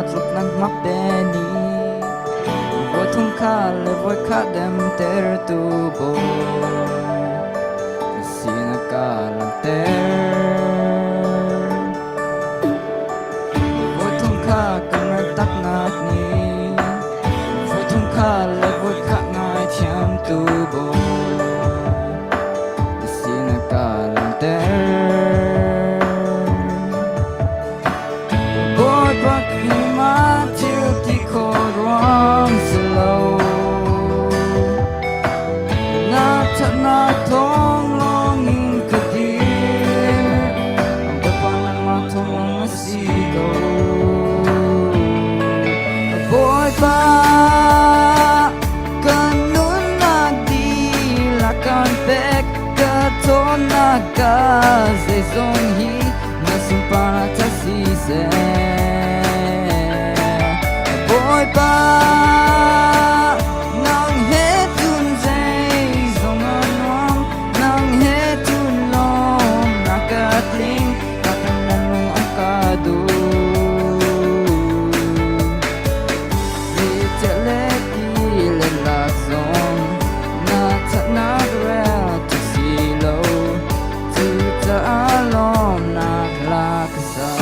trup nang mapeni voi thum kha le voi kha dem ter tu bo sina kalang ter voi thum kha kan tak nat ni voi thum kha le voi kha ngai cham tu bo sina kalang ter boy but ma til ti ko wrong slow na ta na thong long in ka dir ang pa na ma thong si go boy pa kanun na di la kan pek ka ton na ka se zong hi na sim para ta si se boy pa nang he tun zay zong anwam nang he tun lom nakatling nakalanong ang kadu Vitality lalak zong na ta nagrel to silo to ta alom naklakasan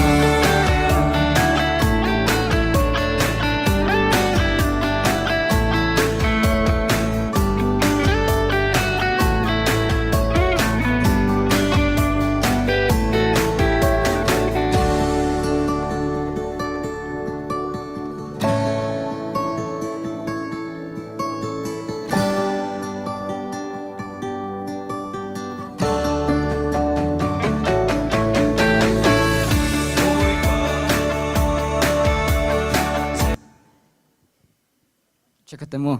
Cek ketemu.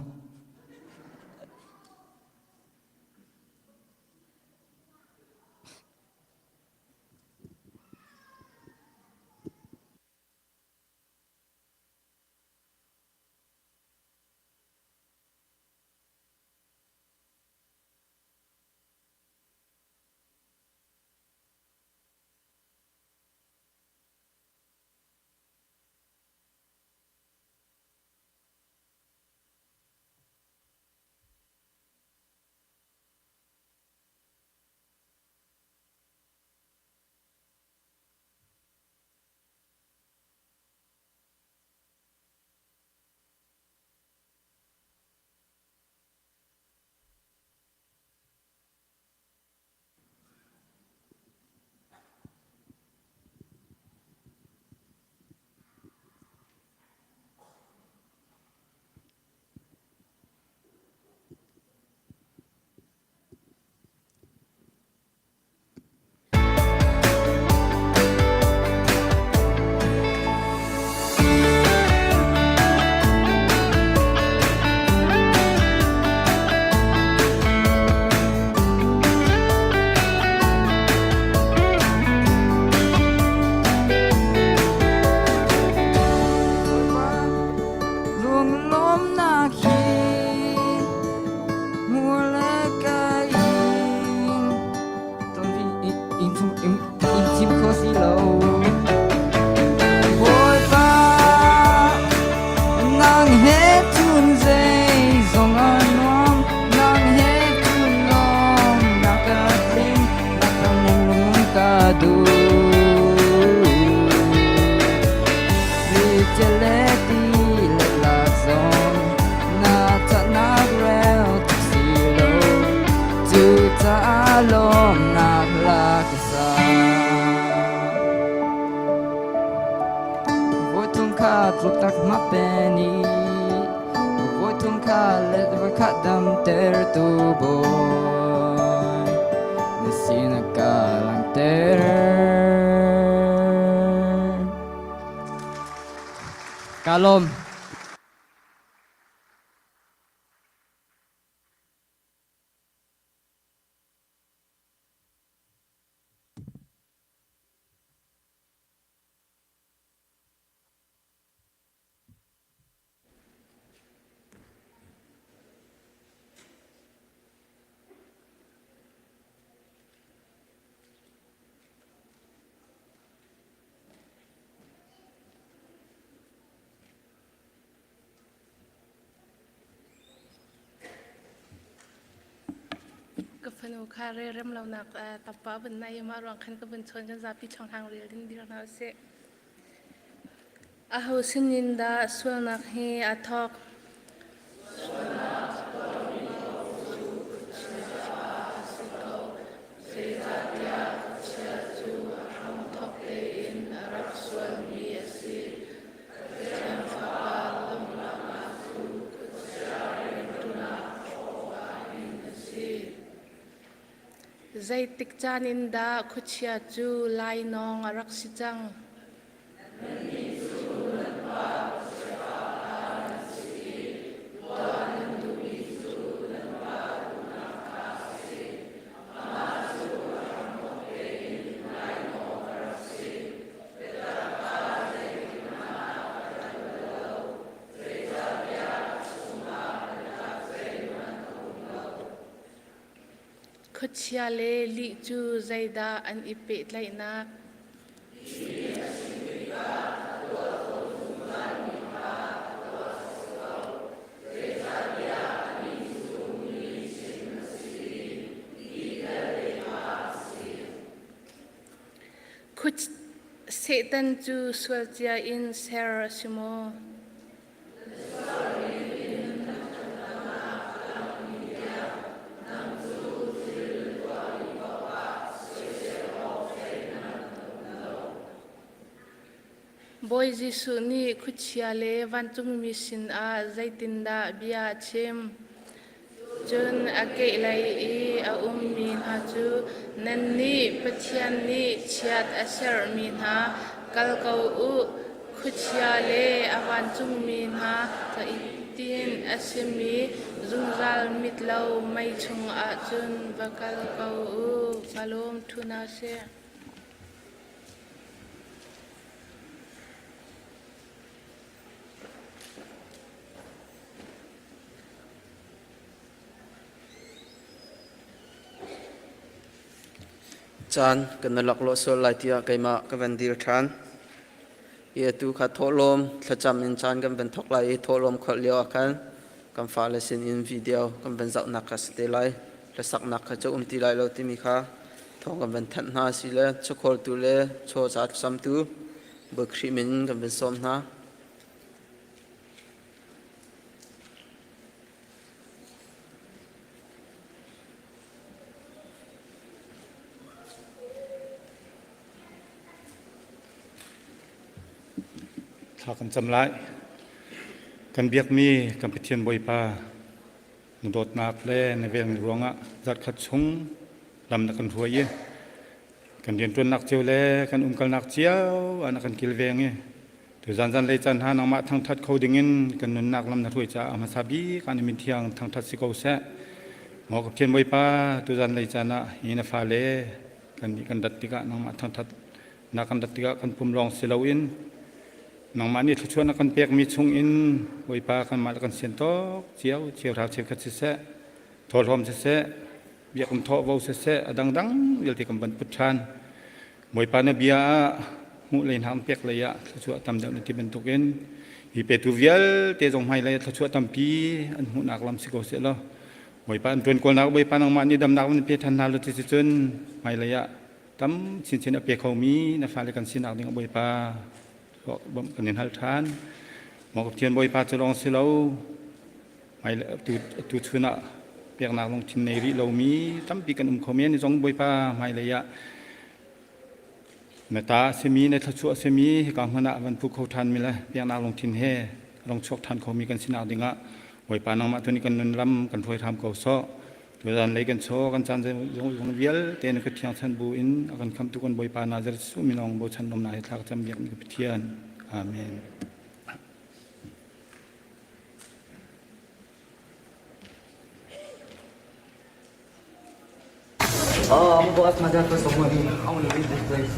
Trup tak mapeni voi thum kha le voi kha dam ter tu boy nisina kalang ter kalom นูคาเริ่มเราหนักตับป้าบนในมารวงคันก็เป็นชนจนจะปิดช่องทางเรียนดีเราเสะอาหูสินินดาส่วนนักเฮอาทอกใจติกจานินดาคุชยาจูลายนองรักสิจังคุชยาเลลิจูใจดาอันอิเปตไลนักคุชเซตันจูสวลเจียอินเซราชิโมบอยจิสุนีคุชยาเลวันจุมมิสินอาใจตินดาเบียเชมจนอาเกไลอีอามีนฮาจูนันนี่ปัจจัยนี้เชียดอาเซอร์มีนฮากัลกาอูคุชยาเลอาวันจุมมีนฮาจะอิตินอาเซมีจุงรัลมิดเลาไม่ชงอาจุนบักัลกาอูฟาลมทุนาเซจานกันนลักโลโซไลที่อาเกมากันเป็นดีร์ชันเอตุขัดทอลมถ้าจำอินจานกันเป็นทอกไลทอลมขดเลี้ยวกันกันฟ้าเลสินอินวิดีโอกันเป็นจักนักสเตไลและสักนักขจะตีไลเราที่มีค่าทอกันเป็นทันนาสิเลชโคลตุเลโชจัดซัมตูเบิกครีมินกันเป็นสมนาถ้ากันจำไรกันเบียกมีกันไปเทียนบอยปาโดดนักเล่ในเวียงหลวงอ่ะจัดขัดชงลำนักกันทัวเย่กันเรียนตัวนักเจียวเล่กันกันนักเจียวอันนักกันกิลเวียงเงี้ยถือจันเลยจันหานังมาทางทัดเขาดึงเงินกันนุนนักลำนักทัวจะอามาซาบีกันมีเทียงทางทัดสิโกเสะหมอกับเทียนบอยปาตัวจันเลยจันอ่ะยินฟ้าเล่กันดัดติกะนังมาทางทัดนักกันดัดติกะกันปุ่มรองเซลวินน้องมานี่ทุกชนกันเปียกมีชงอินไว้ปากันมากันเสียนโตเจียวท้าเชียวคัดเสะทอลมเสะเบียกกันทอวาวเสะดังเดี๋ยวที่กันบรรพุทธานไว้ปาเนี่ยเบียมุเลยทางเปียกเลยอะทุกชนทำเดี๋ยวที่เป็นตุกินฮิเปตูเวียลเตจงไฮเลยทุกชนทำปีอันหุ่นนักลำสิโกเสะแล้วไว้ปาอันตัวคนนักไว้ปาน้องมานี่ดำนักมันเปียทันนาลุติจนไฮเลยอะตั้มสินเปียกเขามีนะฟ้าเลยกันสินักเนี่ยไว้ปาก็บ่มกันเห็นหัลทานหมอกับเทียนบอยปาจะลองสิเราไม่ตุชนะเปียกนักลงทินในริเรามีตั้มปีกันคอมเมนต์ในจงบอยปาไม่เลยอะเมตาเสมีในทัศวเสมีกางมณะวันผู้เขาทันมีละเปียกนักลงทินเฮลงชกทันเขามีกันสินาดิงะบอยปานองมาตัวนี้กันนุนลำกันถอยทำเก่าซ้อตัวจันเลยกันโชกันจันจะยงเวียลเตนก็เทียงชันบูอินกันคำตุกันบอยปานาจะสู้มีน้องโบชันนมนายทักจำเบียกกับเทียนอาเมนI'm gonna go ask my dad for some money. I wanna leave this place.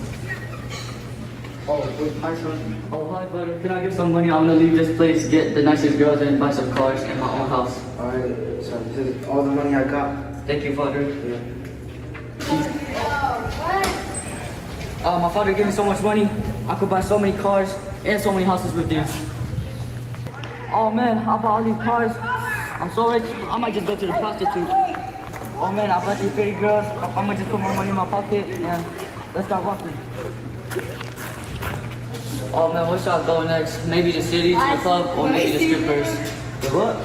Oh, hi son. Oh, hi brother. Can I get some money? I wanna leave this place, get the nicest girls and buy some cars and my own house. Alright, so this is all the money I got. Thank you, Father. Yeah. My father gave me so much money. I could buy so many cars and so many houses with this. Oh man, I bought all these cars. I'm so rich. I might just go to the prostitute. Oh man, I bought these pretty girls. I'm gonna just put my money in my pocket and let's start walking. Oh man, where should I go next? Maybe the city, to the club, or maybe the strippers. The what?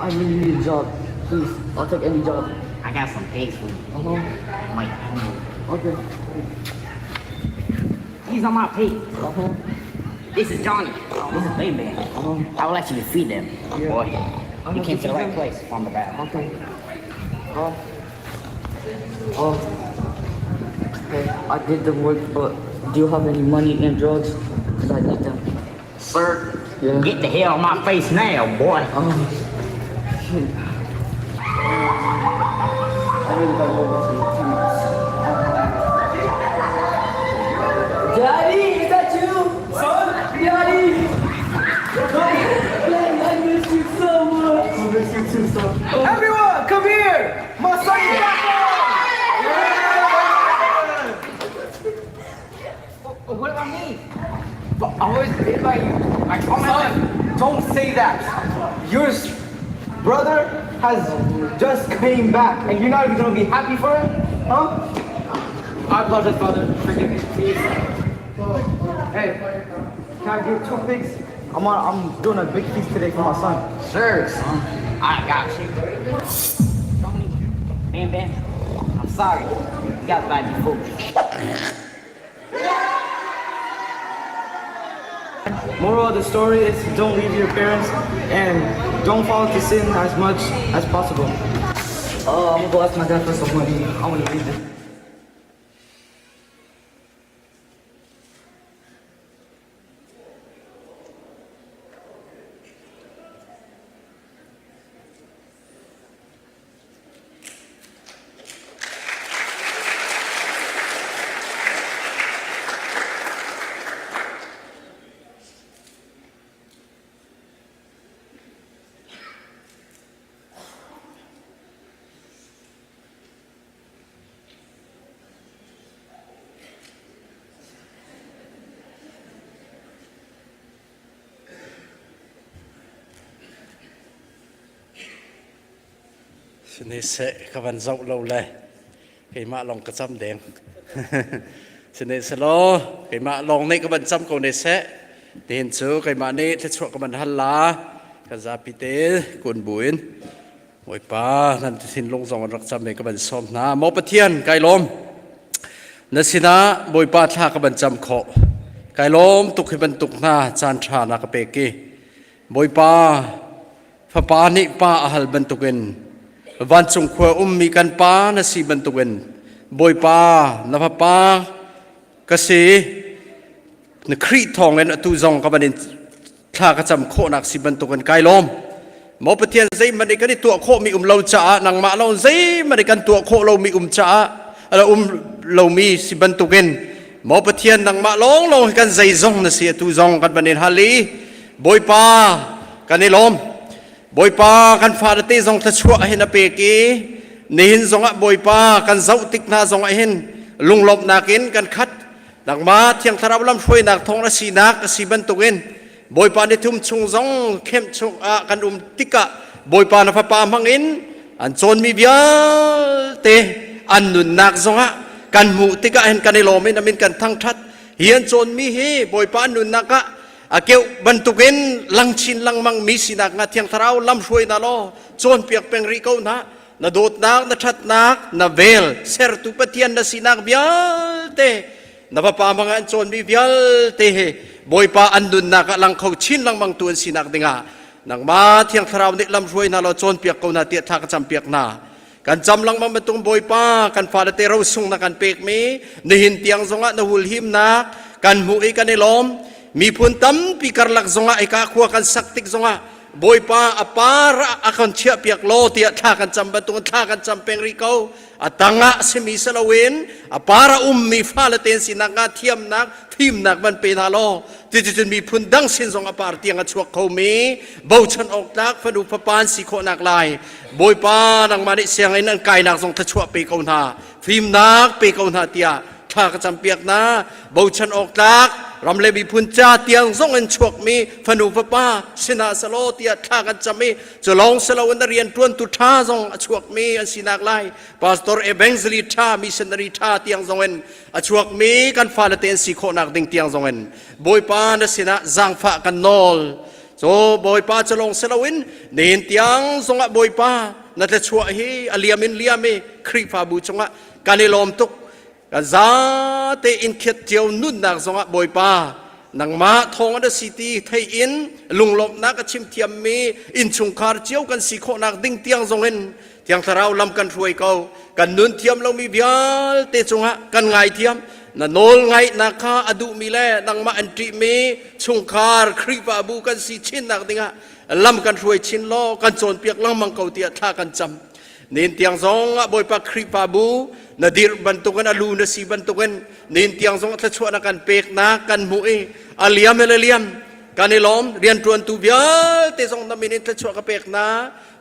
I really need a job. Please, I'll take any job. I got some pigs for you. Wait, Okay. these are my pigs. This is Johnny. This is Baby. I will actually feed them. Boy, you came to the right place, Farmer Brad. Okay. Okay, I did the work, but do you have any money and drugs? Because I need them. Sir, Yeah. get the hell on my face now, boy. Shit. I really gotta go back to the team. Daddy, is that you? Son? Daddy! Daddy, I miss you so much. I miss you too, son. Everyone, come here! My son is back home! What do I mean? I was bit by you. Son, don't say that. Your brother has just came back and you're not even gonna be happy for him? Huh? I apologize, Father. Forgive me, please. Hey, can I give 2 pigs? I'm doing a big feast today for my son. Sure, son. I got you. Bam, bam. I'm sorry. You guys might be foolish. Moral of the story is don't leave your parents and don't fall into sin as much as possible. I'm gonna go ask my dad for some money. I wanna leave this. Sini se kawan zau lâu lệ cái mạ lòng cái chăm đèn sini se lo cái mạ lòng này kawan chăm cầu này se tiền số cái mạ này thế chỗ kawan hal la cái giá pite cuốn buin mỗi pa nên xin long dòng rắc chăm này kawan xóm na mò bát thiên cái lom nên xin na mỗi pa tha kawan chăm khó cái lom tục kawan tục na chan cha na cái peki mỗi pa pha pa ni pa ahal bentukin van chung khua mi kan pa na si bentukin boy pa na pa kasi na khri thong en tu zong ka banin tha ka cham kho nak si bentukin kai lom mo pathian zai mani kan tu kho mi lo cha nang ma lo zai mani kan tu kho lo mi cha ala lo mi si bentukin mo pathian nang ma long kan zai zong na si tu zong kan banin hali boy pa kan lom boy pa kan fa te zong ta chua hin a pe ki nihin zong a boy pa kan zau tik na zong a hin lunglop nakin kan khat nak ma thiang tharab lam phoi nak thong na si nak si ban tukin boy pa ni thum chung zong khem chung a kan tika boy pa na fa pa mangin an chon mi bia te an nun nak zong a kan mu tika hen kan lo min amin kan thang that hian chon mi hi boy pa nun naka akeu bantukin lang chin lang mang mi sinak nga thiang tharau lam hruai na lo chon piak peng ri ko na dot nak na that nak na vel ser tu pathian na sinak bial te na pa mga chon mi bial te he boy pa andun na ka lang khau chin lang mang tuan sinak dinga nang ma thiang tharau ni lam hruai na lo chon piak ko na ti tha ka cham piak na kan cham lang mang matung boy pa kan fa te ro sung na kan pek mi ni hin tiang zonga na hul him na kan mu e kan lom mi pun tam pikar lak zonga eka khua kan saktik zonga บอยป้าอปาระอาคันเชียเปียกโลเตียท่ากันจำบันตุนท่ากันจำเป็งริเกาอตังะสมีสลาเวนอปาระมีฟ้าละเตนสินักงาเทียมนักทีมนักมันเป็นฮาโลที่จะมีพุนดังสินทรงอปาร์เตียงอชวกเขามีบ่าวฉันออกจากฟดูพปานสิโคนักลายบอยป้านังมาดิเสียงไอ้นั่นไก่นักทรงทชวเปกเอาหน้าฟิมนักเปกเอาหน้าเตียท่ากันจำเปียกนะบ่าวฉันออกจากรำเลบีพุนจ่าเตียงทรงเอ็นชวกมีฟนูพป้าสินาสโลเตียท่ากันจำมีจะลองสลาวันเรียนทวนตุท่าทรงชวกมีอันสินักไลพาสตอร์เอเบงซลีท่ามิชันนารีท่าเตียงทรงเอ็นชวกมีกันฟาลเตนสิโคนักดิ่งเตียงทรงเอ็นบอยป้านสินะจังฟ้ากันนอลโซบอยป้าจะลองสลาวินเนินเตียงทรงบอยป้านั่นจะชวกฮีอเลียมินเลียมีครีฟาบูจงะการในลมตุกกันซาเตอินเขียดเจียวนุ่นนักทรงบอยป้านังมาทองอันสิตีไทยอินลุงลบนักชิมเทียมมีอินชุงคาร์เจียวกันสีโคนักดิ่งเตียงทรงเห็นเตียงทาราวลำกันรวยเก่ากันนุนเทียมเรามีเบียลเตจงะกันไงเทียมนันโนลไงนักข้าอดุมีแลนังมาอันตรีมีชุงคาร์ครีปาบูกันสีชินนักดิ่งะลำกันรวยชินล้อกันโจนเปียกลังมังเก่าเตียท่ากันจำเนินเตียงทรงบอยปากครีปาบูนาดีร์บันตุกันอลูนสีบันตุกันเนินเตียงทรงทชวนักกันเปกนักกันมุเออาเลียมเลียมการในล้อมเรียนตรวนตูเบียเตทรงนำมินิทชวกเปกนา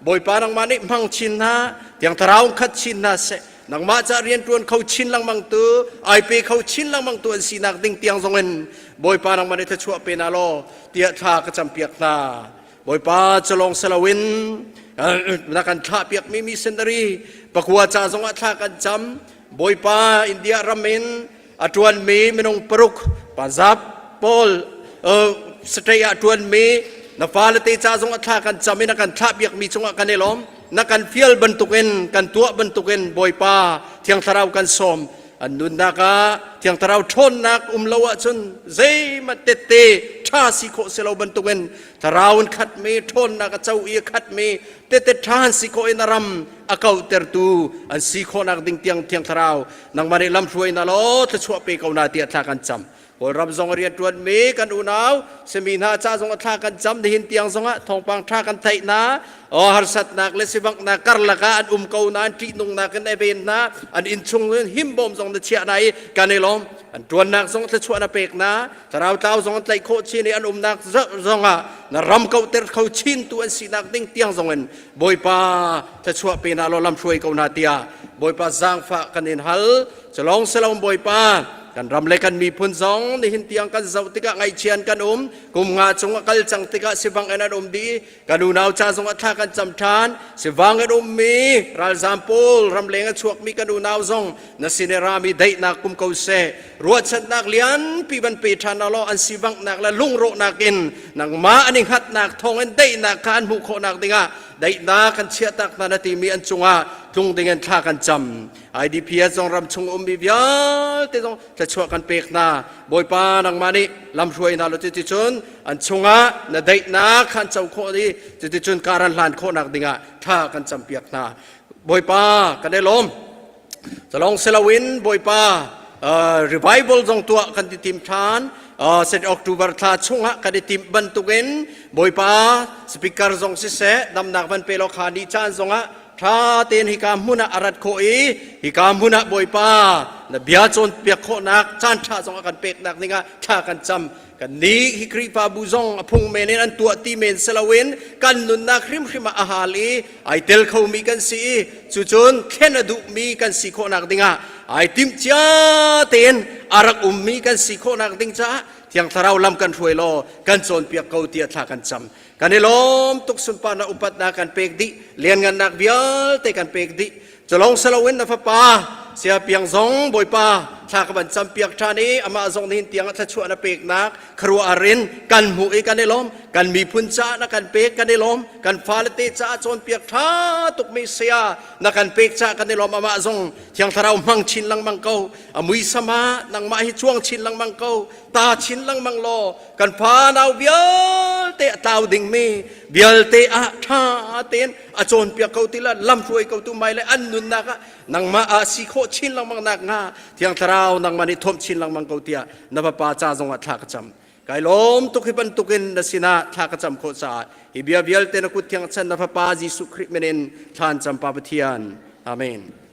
บอยปานังมานิมังชินนาเตียงทราวคัดชินนาเสนังมาจะเรียนตรวนเขาชินลังมังตัวไอเปเขาชินลังมังตัวสีนักดิ่งเตียงทรงเงินบอยปานังมานิทชวกเปนาโลเตียท่ากระจำเปียกนาบอยปาจะลองสลาวินนักการท่าเปียกมีเซนดารีปะกัวจ่าทรงท่ากันจำบอยปาอินเดียรามินอัตวันมีมินงปรุกปาซับปอลสเตย์ตวนมีนักฟ้าเลติจ่าทรงท่ากันจำมีนักการท่าเปียกมีทรงกันในล้อมนักการเฟียลบรรทุกเอ็นกันตัวบรรทุกเอ็นบอยปาเทียงทาราวกันสมอันนุนนักเทียงทาราวทนนักลาวจนเซมาเตเตท่าสิโคเซลาบรรทุกเอ็นทาราวขัดมีทนนักเจ้าอีขัดมีเตเตท่านสิโคเอ็นรำอากาเตอร์ตูอันสิโคนักดิ่งเทียงทาราวนังมาในลำช่วยนาโลทชัวเปกเอานาเตียท่ากันจำพอรับทรงเรียนตรวจมีกันอุณาวสมีนาจ้าทรงท่ากันจำที่หินเตียงทรงทองปังท่ากันไทยนาหารสัตนักเลสิบังนักกรละกาอันเกานาที่นุงนักกันไอเบนนาอันอินชงหิมบอมทรงเชียในกันในลมอันตรวจนักทรงทชัวนาเปกนาถ้าเราเต้าทรงไตโคชินีอันนักทรงนารำเกาเตอร์เขาชินตัวสีนักดิ่งเตียงทรงเงินบอยป้าทชัวเป็นอาลลำช่วยเกานาเตียบอยป้าจางฝากกันอินฮัลจะลองสลามบอยป้ากันรำเล็กันมีพุนซองในหินเตียงกันเจ้าติกะไงเชียนกันกุมงาจงกัลจังติกะสิบังเอ็นอมดีกันดูนาวชาจงท่ากันจำทานสิบังเอ็นมีรัลซามปูลรำเล็งชวกมีกันดูนาวซองนัสิเนรามีได้นักกุมเกาเสรัวชัดนักเลียนปีบันปีทานอลอันสิบังนักและลุงโรนักอินนักมาอันนิหัดนักทองอันได้นักการมุขนักดิงะได้นักกันเชียตักนาทีมีอันจงอาทุงดิงันท่ากันจำIDP จงรำชงบิบยาเตจงจะช่วยกันเปกนาบอยปานังมานิลำช่วยนาลุติชนอันชงอานาได้นักขันเจ้าโคดีติชนการันลานโคนักดิงะท่ากันจำเปียกนาบอยปากันได้ลมจะลองเซลวินบอยปาrevival จงตัวกันติทีมทานเสร็จออกตุบาร์ทาชงฮะกันติมบันตุกินบอยปาสปีกเกอร์จงเสดำนักมันเปโลคาดีจานจงฮะท่าเต็นฮิกามุนะอารัดโคอีฮิกามุนะบอยปาและเบียจนเปียกโคนักจานท่าจงกันเปกนักนี่งะท่ากันจำกันนี้ฮิครีปาบูจงพุงเมนอันตัวตีเมนเซลวินกันนุนนักริมริมาอาฮาลีไอเตลเขามีกันสีจุจนแค่นดุมีกันสีโคนักนี่งะไอติมจ้าเต็นอารักมีกันสีโคนักดิงจ้าเที่ยงทาราวลำกันช่วยโลกันโซนเปียกเกาเตียท่ากันจำกันในลมตุกสุนปานาอุปัตนากันเปกดิเลียนกันนักเบียลเตกันเปกดิจะลองสลาวินนะฟ้าป่าเสียเปียงซงบอยป่าถ้ากันจำเปียกท่านี้อามาซงหินเตียงถ้าช่วยนะเปกนักครัวอารินกันหูเอกันในลมกันมีพุนจ้านะกันเปกกันในลมกันฟาเลติจ้าโซนเปียกท่าตุกมีเสียนะกันเปกจ้ากันในลมอามาซงเที่ยงทาราวมังชินลังมังเกาอามุยสมานังมาให้ช่วงชินลังมังเกาตาชินลังมังโลกันพานาวเบียเตะตาวดิ่งมีเบียลเตะอาท่าเต็นอาโจนเปียกเกาติละลำช่วยเกาตุไมเลยอันนุนนักนังมาอาสิโคชินลังมังนักงาเที่ยงทาราวนังมานิทมชินลังมังเกาเตียนับปาจ้าจงวัดท่ากจำ Kay lom tukipan tukin na sina tlakacam ko sa ibiabial tenakut yang tsan na papa Jesu Christ menen tlan tsam papatian. Amen.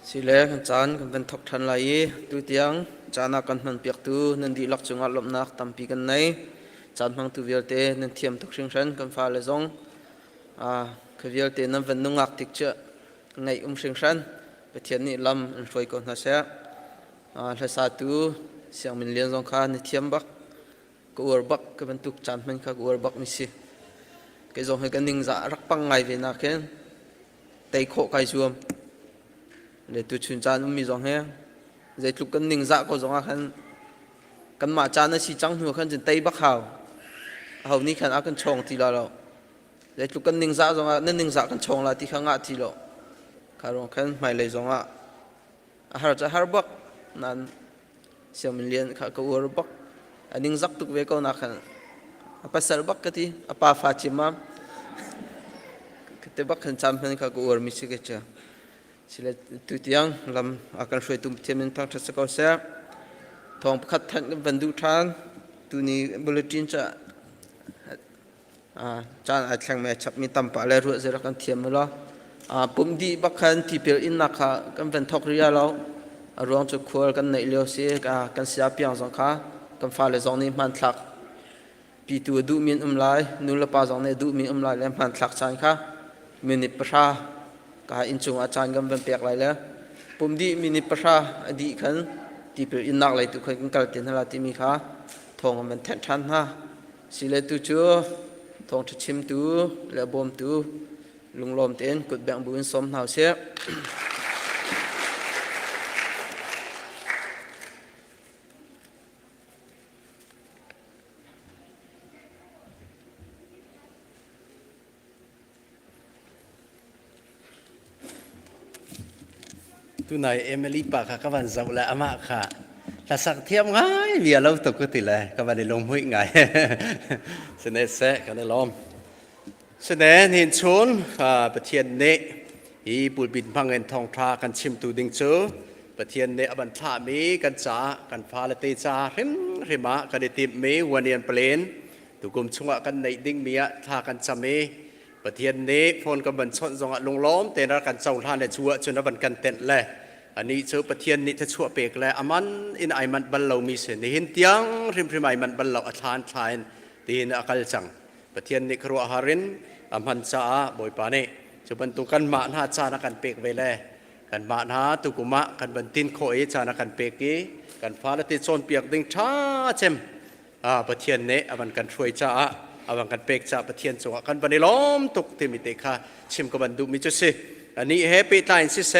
สิเลกันจานกันเป็นทกทันไหลตุเตียงจานากันมันเปียกตูนันดีลักจงอาลมนักตัมปีกันในจานมังตุเวียเตนันเทียมทุกสิ่งฉันกันฟ้าเลซงขเวียเตนันเป็นนุ่งอักติกเจในสิ่งฉันไปเทียนนี่ลำอันช่วยกันนะเสียเลสาตูเสียงมินเลียนซงคาในเทียมบักกูอร์บักก็เป็นตุกจานมันค่ะกูอร์บักมิสิก็ซงให้กันนิ่งจะรักปังไงเวนักเห็นเตะโคไก่ชวมเลยตุชุนจานมีซงเฮใจทุกกันนิ่งจะก็ซงอาคันกันมาจานนั้นสิจังหัวคันจนเตะบักเขานี่คันอากันชงทีละเราใจทุกกันนิ่งจะซงอานั่นนิ่งจะกันชงละที่ข้างอาทีละคารองคันไม่เลยซงอาหารจะหาบักนั้นเสียมินเลียนข้าก็อร์บักอันนิ่งจักตุกเวก็นักขันapa serbak kati apa Fatima ketebak kan sampai ka go misi kecha sila tu tiang lam akan shoi tum temen tang thasa ko sa thong khat than bandu than tu ni bulletin cha chan a thlang me chap mi tam pa le ru zera kan thiam lo pum di bakhan ti pel in na kha kan van thok ria lo arong chu khol kan nei leo se ka kan sia piang zong kha kan fa le zong ni man thakปีตัวดูมีนลายนูละปาจงเนี่ยดูมีลายแล้วมันหลักใจค่ะมินิประชากาอินจงอาจารย์กันเป็นเปียกไรแล้วปุ่มดีมินิประชาอดีขันที่เป็นอินนักเลยตุกคนกันเตียนอะไรที่มีค่ะทองมันแทนทันฮะสิเลตุชัวทองจะชิมตัวแล้วบอมตัวลุงลมเตียนกดแบ่งบุญสมหาวเสียtu này Emily bà các bạn giàu là ama cả là sắc thiêm ngay vì lâu tục cái tỷ lệ các bạn để lồng mũi ngay xin nên sẽ cái này lom xin nên hiện chốnประเทศนี้อีบุญบินพังเงินทองทากันชิมตูดิงเจอประเทศนี้บันทามีกันจ้ากันฟ้าละเตจ้าเห็นเห็นมากันได้ติดมีวันเนียนเปลี่ยนตุกุมช่วงกันในดิ้งเมียทากันจำมีประเทศนี้พนกับบัญชนจงลงล้อมเตนรักกันเจ้าท่านในชัวจนบันกันเต็นเลยอันนี้เจ้าประเทศนี้ถ้าชัวเปกเลยอามันอินไอมันบรรลุมีเสน่ห์เห็นเตียงริมไอมันบรรลุอัฐานทายตีนอากาศจังประเทศนี้ครัวอาหารินอามันจ้าบ่อยปานี่จะบรรทุกันมาหน้าจานักันเปกไปเลยกันมาหน้าตุกุมะกันบรรทินโคเอจานักันเปกี้กันฟ้าละติโซนเปียกดิ้งช้าเช่มประเทศนี้อามันกันช่วยจ้าอาวันกันเปกจ้าประเทศสวกันบันในล้อมตุกเตมิเตค่ะชิมกับบันดุมิจุสิอันนี้เฮปีตายสิเส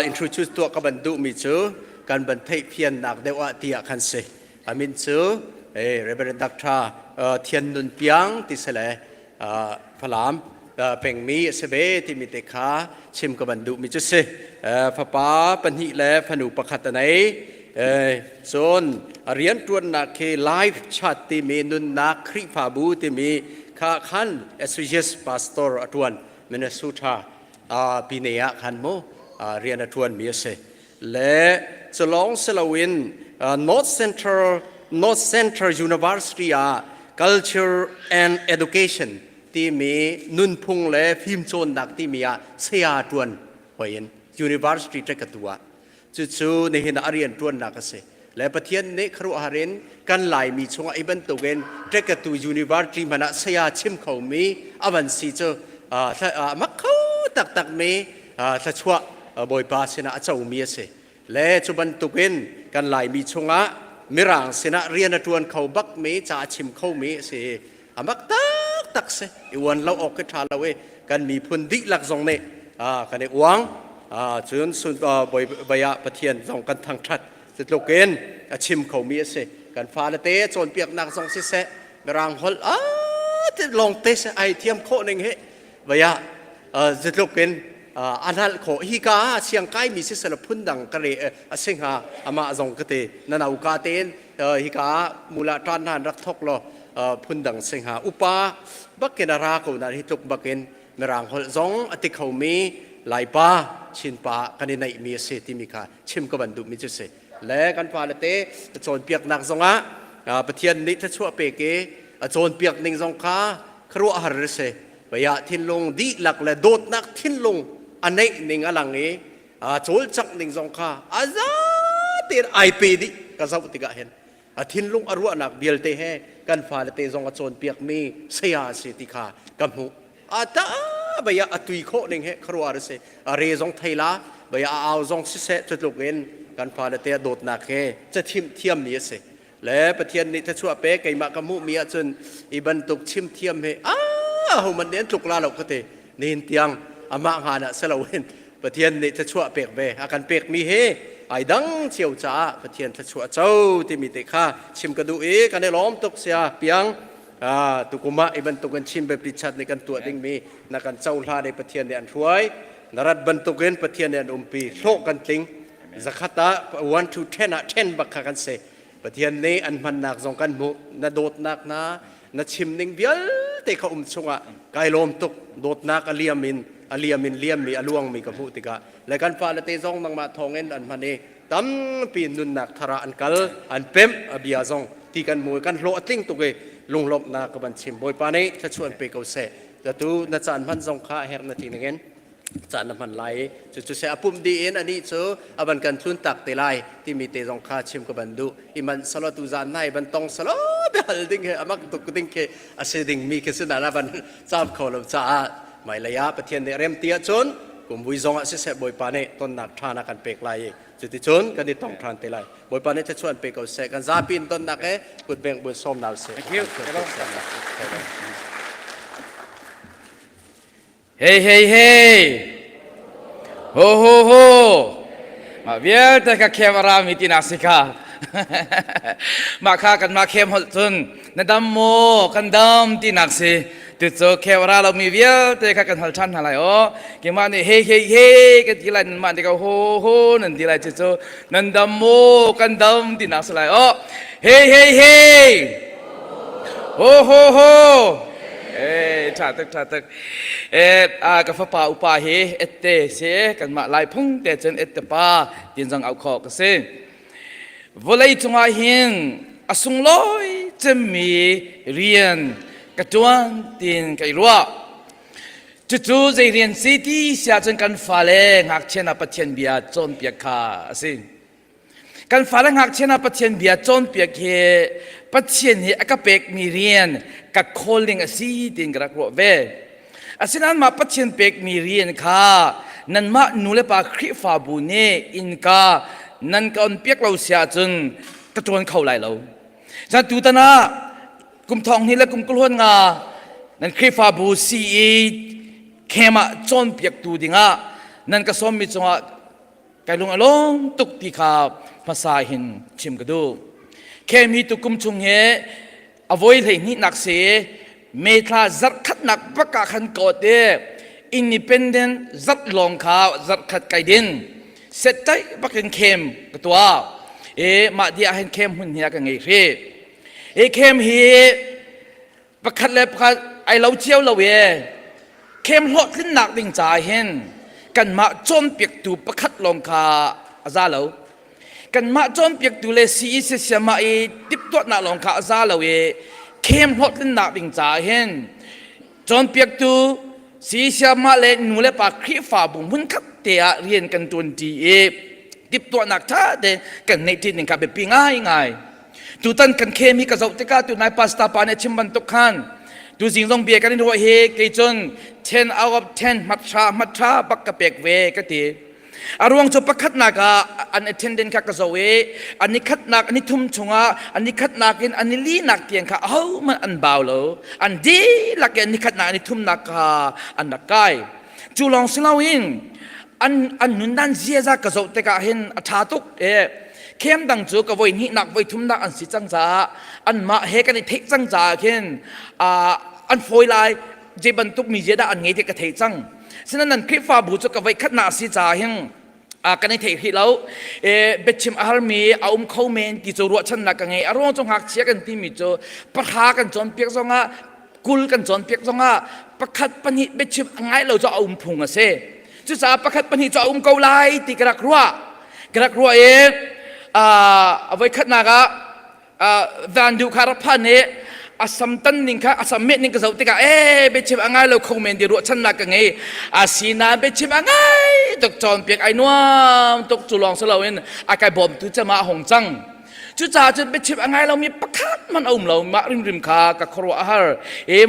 introduce ตัวกับบันดุมิจูการบันเทเพียนนักเดวะที่อาคันเสอามินจูReverend Dr. เทียนนุนเปียงที่เสลพลามเป็นมีเสเบที่มิเตค่ะชิมกับบันดุมิจุสิพระป้าปัญหิและพนุปขัตไหนโซนเรียนตัวนักเคไลฟ์ชัดที่มีนุนนักคริฟาบูที่มีข้าขัน Associate Pastor อตวนมินเนซูทาปีเนียขันโมเรียนอตวนมีเสและฉลองเซลวิน North Central University Culture and Education ที่มีนุนพุงและฟิล์มโซนนักที่มีเสียตวนหอยน University เจกตัวจู่ๆในเห็นอาเรียนตัวนักเสและประเทศนี้ครูอาเรียนกันหลายมีช่วงไอ้บรรทุกเงินเจ้าตัวยูนิเวอร์ซิตี้มันเสียชิมเขามีอาวันสีเจอมักเขาตักมีถ้าชัวบ่อยปาเสนาเจ้ามีเสและจุบรรทุกเงินกันหลายมีช่วงมิรังเสนาเรียนตัวเขาบักมีจ่าชิมเขามีเสมักตักเสอีวันเราออกกระชาเราเว้กันมีพื้นที่หลักตรงนี้กันในหวังจนสุดบ่อยใบยะประเทียนส่งกันทางชัดสุดโลกเกนชิมเขามีเสกันฟ้าละเตะจนเปียกนักส่งสิเสมรางฮอลจะลองเตะไอเทียมโคหนึ่งเฮใบยะสุดโลกเกนอันนั้นขอฮิกาเชียงไก่มีสิสละพุ่นดังกะเรสิงหาอามาส่งกะเตนันเอากาเตนฮิกามูลตานนันรักทกโลพุ่นดังสิงหาอุปาบักเกนารากูนันฮิตุกบักเกนมรางฮอลส่งอติเขามีหลายป้าชินป้ากันในมีเสติมีค่ะชิมกับบันดุมิจุเสและกันฟ้าละเตะโจนเปียกนักสงะประเทศนี้ถ้าชั่วเปเกโจนเปียกหนึ่งสงค้าครัวอาหารเสไปยะทิ้งลงดีหลักและโดดนักทิ้งลง อันนี้นิ่งอลังนี้โจลจักนิ่งสงข้าอาซาตีไอปีดิกษัตริย์ติกาเห็นทินลุงอรุณนักเบียลเตะกันฟ้าเตะจงกระโจนเปียกมีเสียสิติกากำหูตาบยาตุยโคนิ่งครัวรเสเรจงไทยละบยาเอาจงสิเสจุดลูกเงินกันฟ้าเตะโดดนักจะทิมเทียมมีเสและประเทศนี้ถ้าชั่วเป๊กไก่มากมุมีจนอีบันตุกชิมเทียมมันเน้นจุกลาเราก็เตนินเตียงอามาหานะเสลาเวนประเทศนี้ถ้าชั่วเป๊กเบอาการเป๊กมีไอ้ดังเชียวจ้าประเทศถ้าชั่วเจ้าที่มีแต่ข้าชิมกระดูกันได้ล้อมตกเสียเปียงตุกุมะอีบันตุกันชิมแบบปริชัดในกันตัวดิ่งมีนักการเจ้าลาในประเทศนี้อันช่วยนรัฐบรรทุกเงินประเทศนี้อันปีโลกกันติงสักขตา1 to 10 บักกันเสประเทศนี้อันมันหนักสองกันมุนาโดดนักนาชิมนิ่งเบียลแต่เขาชงกายลมตกโดดนักอเลียมินเลียมมีอลวงมีกระพุติกาและการฟ้าละเตซองนังมาทองเงินอันมันเอตั้มปีนุนนักทาระอันกัลอันเป็มอบิยาซองที่กันมวยกันโลติ้งตุกเอลุงลบนักบันชิมบอยปานี้จะชวนไปเกาเสจะตูนัจานพันซองข้าเฮรนาทีนึงเงินจานน้ำมันไหลจุดเสียปุ่มดีเอ็นอันนี้เจออบันกันทุนตักเตลัยที่มีเตจงคาชิมกับบันดูอิมันสลอตุจานในบันตองสลอเบลดิ้งเหอามักตุกดิ้งเคอาเซดิ้งมีเคสุนาราบันจามเขาลบจ้าไม่ระยะประเทศในเริ่มเตี้ยจนกลุ่มวิจงอาศัยบอยปานีต้นนักทานักันเปกไลจุดที่จนกันที่ต้องทานเตลัยบอยปานีจะชวนเปกเอาเสกันซาปินต้นนักกุดเบงบุญส้มดาวเสเฮ้เฮ้เฮ้โฮโฮโฮมาเบียร์แต่ก็เข้มรามิตินาสิกามาข้ากันมาเข้มหัวจนนัดำโมกันดำตินักสิตุโจเข้มราเรามีเบียร์แต่ข้ากันหัวชันอะไรอ๋อเกี่ยมันนี่เฮ้เฮ้เฮ้กันทีไรมันที่เขาโฮโฮนั่นทีไรตุโจนัดำโมกันดำตินักสิไรอ๋อเฮ้เฮ้เฮ้โฮโฮโฮชาตึกกับฟ้าป่าอุปาเหเอตเตเสกันมาลายพุ่งแต่จนเอตเตป้าดินจังเอาขอกเสวลัยจงอาหินอสุงลอยจะมีเรียนกระจวนดินไกรัวจู่ๆจะเรียนสิที่เสียจนกันฟ้าแรงหักเชนะปะเทียนเบียจนเปียกขาสิกันฟ้าแรงหักเชนะปะเทียนเบียจนเปียกเฮปะเทียนเฮอากาเปกมีเรียนกับโคลิงสีดินกระกรัวเวอาศัยนั้นมาปะเทียนเปกมีเรียนค่ะนั่นมาหนูเลปาคริฟาบุเนอินกานั่นก็อันเปียกเราเสียจนกระจวนเข้าไหลเราจากตูตนะกุมทองนี่และกุมกล้วนงานั่นคริฟาบูซีเคมาจนเปียกตูดิงานั่นก็สมมีจังหวะไกลงอารมณ์ตุกตีขาภาษาหินชิมกระดูเคมีตุกุมชุงเฮอโวยเลยนี่นักเสียเมทาจัดขัดนักประกาศขันกอดเดอินดิเพนเดนจัดลองข่าวจัดขัดไกดินเสร็จใจปักเห็นเข้มกตัวมาเดียเห็นเข้มหุ่นเฮียกันไงพี่เข้มเฮียประคัดเลยประคัดไอเราเชี่ยวเราเข้มหดขึ้นหนักดิ่งใจเห็นกันมาจนเปียกตูประคัดลองข่าวอาซาเรากันมาจนเปียกตูเลยสีเสียมาติบตัวหนักลองข่าวอาซาเราเข้มหดขึ้นหนักดิ่งใจเห็นจนเปียกตูสีเสียมาเลยหนูเลยปากคริฟ้าบุ้งหุ่นขัดเตะเรียนกันจนดีติบตัวหนักท่าเด็กกันในที่หนึ่งกับเป็นปีง่ายตูตันกันเคมีกับเราเจ้าตัวนายปาสตาปาเนชิมบันตุขันตูสิ่งต้องเบียกันในหัวเฮกจน10 out of 10มัดชาปักกระเปกเวกตีอารวงจบประคัดนักอันเอเทนเดนข้ากับเราอันนี้คัดนักอันนี้ทุ่มชงอันนี้คัดนักอันนี้ลีนักเตียงข้าเอามันอันเบาเลยอันดีลักอันนี้คัดนักอันนี้ทุ่มนักอันนักไกจูลองสิลาวินอันนุนดันเสียจากกับเราแต่ก็เห็นอัฐาตุกเข้มดังจูกับวัยนี้นักวัยทุ่มนักอันสิจังจ้าอันมาเฮกันในเทคจังจ้าเห็นอันโฟยไลเจ็บันตุกมีเจดาอันไงเทกเทจังฉะนั้นนั่นคลิปฟ้าบูจุกับวัยขัดนาสิจ้าเห็นกันในเทคที่เราเบชิมอาร์มีเอาเข้าเมนที่จะรัวชันนักไงอารมณ์จงหักเชียกันที่มีจูปะทากันจนเปียกจงกุลกันจนเปียกจงประคัดปนิเบชิมไงเราจะเอาพุงเสจุดสาประคัดปนิจะเอาเกาไลตีกระครัวเอาไว้ขัดนากะแวนดูคาร์พันเน asam tan ning kha asam met ning ka zau te ka be chim angai lo khong men di ro chan na ka nge asina be chim angai tok chon pek ai nuam tok chu long sa lo in akai bom tu cha ma hong chang chu cha chu be chim angai lo mi pakhat man om lo ma rim kha ka khro a har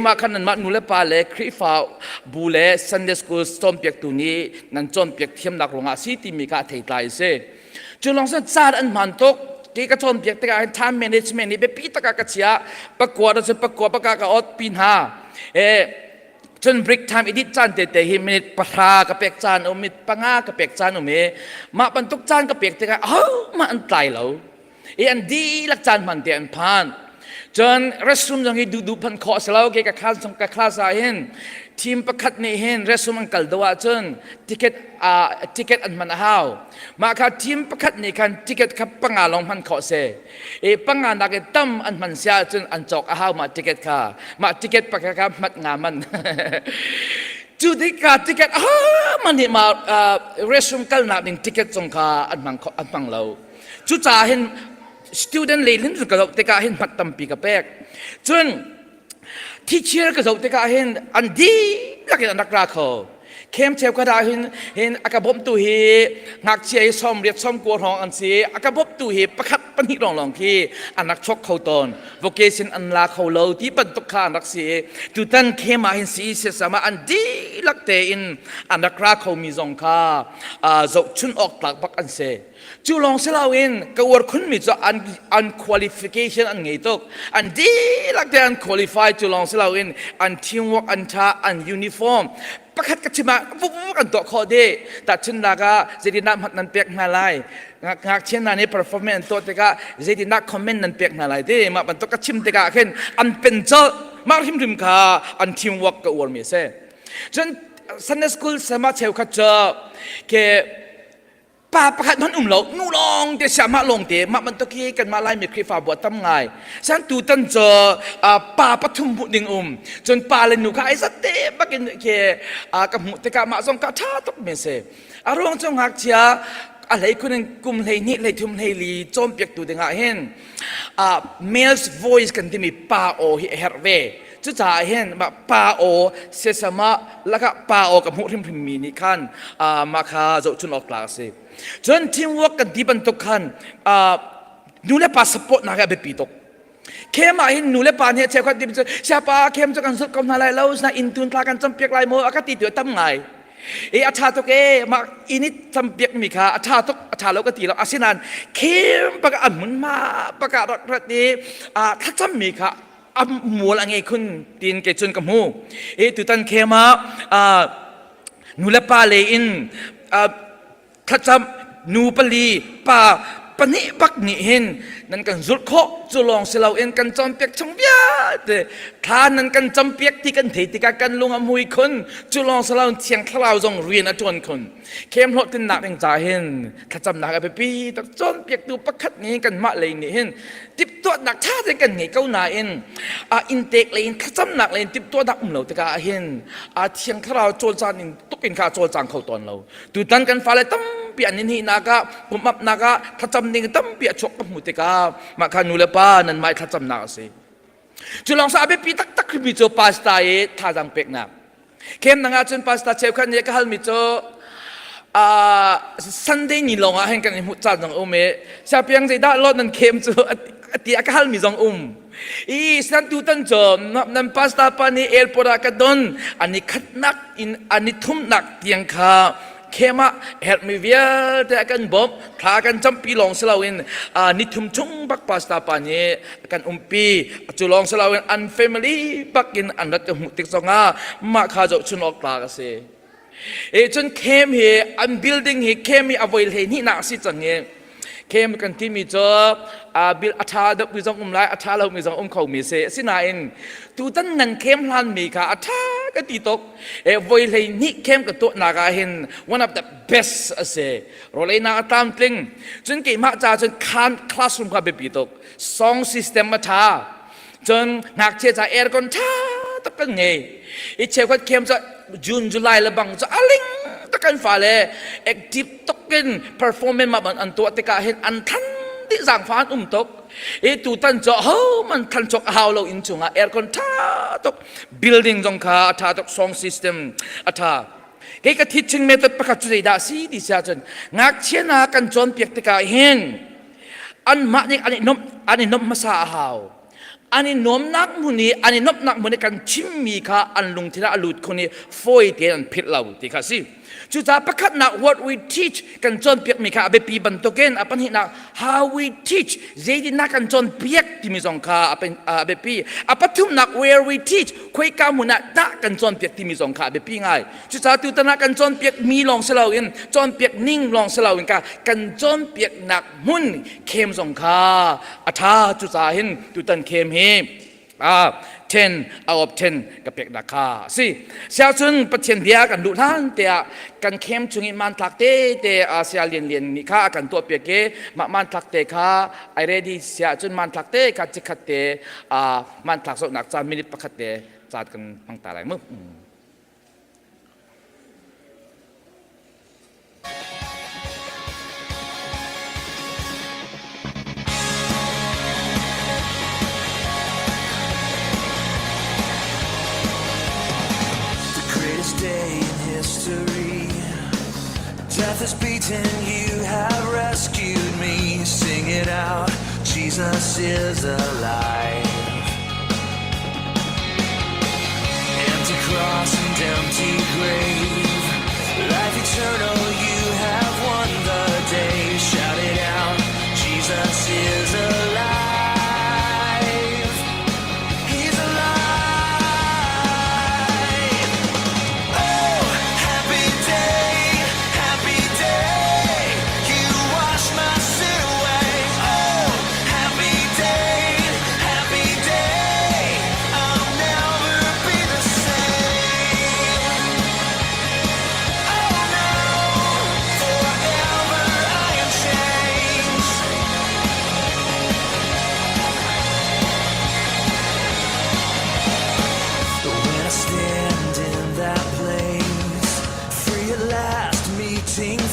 ma khan nan ma nu le pa le khri fa bu le Sunday school stom pek tu ni nan chon pek thiam nak ronga si ti mi ka thei tlai se chu long sa cha an man tokที่กระชอนเปียกตะการทำ management นี่เป็นปีตะการกระเชียประกวดเราจะประกวดประกาศกับออดปีนหาจน break time อีดิจานเตะหิมิดปลากระเปียกจานอมิดปังากระเปียกจานอมิมาบรรทุกจานกระเปียกตะการมาอันตายเราอันดีลักจานมันเตียนผ่านจน restroom ยังให้ดูพันคอสแล้วเกี่ยวกับคลาสกับคลาสเห็นทีมประคัดนี่เห็น restroom มันกัลดัวจนติเกตอันมันหาวมาค่ะทีมประคัดนี่กันติเกตกับปังอาลงพันคอเสปังอานักตั้มอันมันเสียจนอันจอกหาวมาติเกตค่ะมาติเกตประคัดกับมัดงามันจุดที่การติเกตมันนี่มาrestroom กัลนับหนึ่งติเกตจงค่ะอันมังเราจุดจ่าเห็นstudent เลยลิ้นกระโดดตะการเห็นมัดตั้มปีกระเปกจนteacher กระโดดตะการเห็นอันดีลักษณะนักราเขาเข้มเชฟก็ได้เห็นอากาศตุหีนักเชียร์ซ้อมเรียกซ้อมกลัวร้องอันเสียอากาศตุหีประคัดปัญหาลองที่อันนักชกเขาตอน vocation อันลาเขาเลวที่ปันตุกขานักเสียตุตันเข้มมาเห็นสีเสียสมาอันดีลักเตอินอันนักราเขามีจงค่าจะชุนออกหลักปักอันเสียจูลองเสลาวินกวดคุณมีจะอัน qualification อันไงตุกอันดีลักเตอัน qualify จูลองเสลาวินอัน teamwork อันท่าอัน uniformประคัดกัจฉิมาวุ้กันตัวคอเดแต่ชินลากาเจดีนักนันเปียกนาไลงักเช่นนั้นใน performance ตัวเตกาเจดีนัก comment นันเปียกนาไลเดมาบรรทุกกัจฉิมเตกาเห็นอันเป็นเจ้ามาริมคาอัน teamwork กับวอร์มีเซ่จน Sunday school สามารถเชลคัจเจอเกป้าประคัดมันเรานูลองเดชมาลงเดมามันตะกี้กันมาไล่มีคริฟ้าบวชตั้งไงฉันตูตันเจอป้าปฐุมบุตรดิ่งจนป้าเลยหนูข้าไอ้สเตปบักกันเคกับมุตกามาส่งกาชาตุกเมเซอารมณ์จงหักเชียอะไรคนนึงกุมเลยนี่เลยทุ่มเลยลีโจมเปียกตูเดงเห็นmale's voice กันที่มีป้าโอเฮร์เวจุดจ่าเห็นมาป้าโอเสสมาแล้วก็ป้าโอกับมุทิมพิมีนี่ขันมาคาจะชุนออกกลางสิจนทีมวักกันที่บรรทุกขันนูเลป้าสปอร์ตนักแบบปีตกเข้มมาเห็นนูเลป้าเนี่ยเชื่อกันที่เป็นเชื่อป้าเข้มจะกันสุดกำนันไรแล้วนะอินทุนพลากันจำเปียกไรโมอากาศติดอยู่ตั้งไงอาชาตุกมาอินิจำเปียกมีค่ะอาชาตุกอาชาแล้วก็ตีเราอาศินันเข้มประกาศเหมือนมาประกาศรัฐนี้ถ้าจำมีค่ะมัวละไงคุณตีนเกจนกับหูตุตันเคมานูเลป้าเลยอินถ้าจำนูปลีป้าปนิบักนี่เห็นนั่นกันสุดโคจุลองเสลาเอ็นกันจำเปียกช่างเบียดท่านั้นกันจำเปียกที่กันเถิดที่กันลงอมวยคนจุลองเสลาเชียงคลาวจงเรียนอจวนคนเข้มรถตินหนักยังจ่าเห็นถ้าจำหนักไปปีตักจนเปียกตัวประคัดนี้กันมาเลยนี่เห็นติบตัวหนักท่าจะกันไงเก้าหน้าเอ็นอินเตกเลยถ้าจำหนักเลยติบตัวดักเราแต่ก็เห็นเชียงคลาวโจรจานินตุกินข้าโจรจางเขาตอนเราดูตันกันฟ้าเลยตั้มเปียนินฮีนากะผมอับนากะถ้าจำนิ่งตั้มเปียชกกับมุติกามาคานูเลป้านั่นไม่ถ้าจำหนักสิจุลองสาบปีตักคริบิโจปาสตาท่าจังเป็กนักเข้มนังอาจนปาสตาเชฟขันเนี่ยก็ฮัลมิโจSunday นี่ลงเห็นกันมุจจาจังเมชาเปียงใจได้รถนั่นเข้มโจตีอาการมีจังสันตุตันจอมนั่นปาสตาปานีเอลปรากระดอนอันนี้ขัดนักอันนี้ทุ่มนักเตียงขาเข้มเฮลมีเวียแต่กันบ่มพากันจำปีลองสลาวินนิทุ่มชุ่งบักปาสตาปานีกันปีจุลองสลาวินอันเฟมิลี่บักกินอันรัตมุติกสงามาข้าจะชุนออกปากเสจนเข้มเฮอันบิลดิ้งเฮเข้มมีอวัยเฮนี่นักสิจังเฮเข้มกันที่มีจอบบิลอัฐาดับมีจังไลอัฐาเรามีจังเขามีเสสินาเองตูตันนันเข้มลันมีค่ะอัฐาก็ตีตกวัยเฮนี่เข้มกับตัวนากาเห็น one of the best เสโรเลนาตามติงจนเกี่ยมาจ่าจนคานคลาสรูมกับปีตกสองซิสเต็มมาท่าจนนักเชื่อใจแอร์ก่อนท่าตะกันไงอีเชฟก็เข้มจะจูนจุลายละบังจะอลิงตะกันฟ้าเลยแอคทีฟตกกินเพอร์ฟอร์แมนซ์มาบันอันตัวติกาเห็นอันทันที่สั่งฟ้าตก tu tan cho ho man than chok hau lo in chunga aircon tha tok building jong kha tha tok song system atha cái teaching method pakhat chu da si di sa chen ngak chena kan chon piak te ka hen an ma ni ani nom masa hau ani nom nak muni ani nop nak muni kan chimmi kha an lung thira alut khoni foi te an phit lau ti kha si chu ta pakhat na what we teach kan chon piak mi kha abe pi ban token apan hi na how we teach zeidi na kan chon piak ti mi jong kha apen abe pi apathum nak where we teach khoi ka muna da kan chon piak ti mi jong kha abe pi ngai chu ta tu ta na kan chon piak mi long selau in chon piak ning long selau in ka kan chon piak nak mun khem jong kha atha chu ta hin tu tan khem hi 10 out of 10 กับเปียกดักคาสิเสียซึ่งประเทศเดียกันดูท่านแต่กันเข้มชุงอิมันทักเตแต่เสียเรียนนี่ค่ากันตัวเปียกเกมันทักเตค่าไอเรดี้เสียจนมันทักเตกัดจิคัดเตมันทักสนักจานมินิปคัดเตจานกันตั้งแต่ไรมึงDay in history, death is beaten, you have rescued me. Sing it out, Jesus is alive. Empty cross and empty grave, life eternal, you have won the day. Shout it out, Jesus is alive.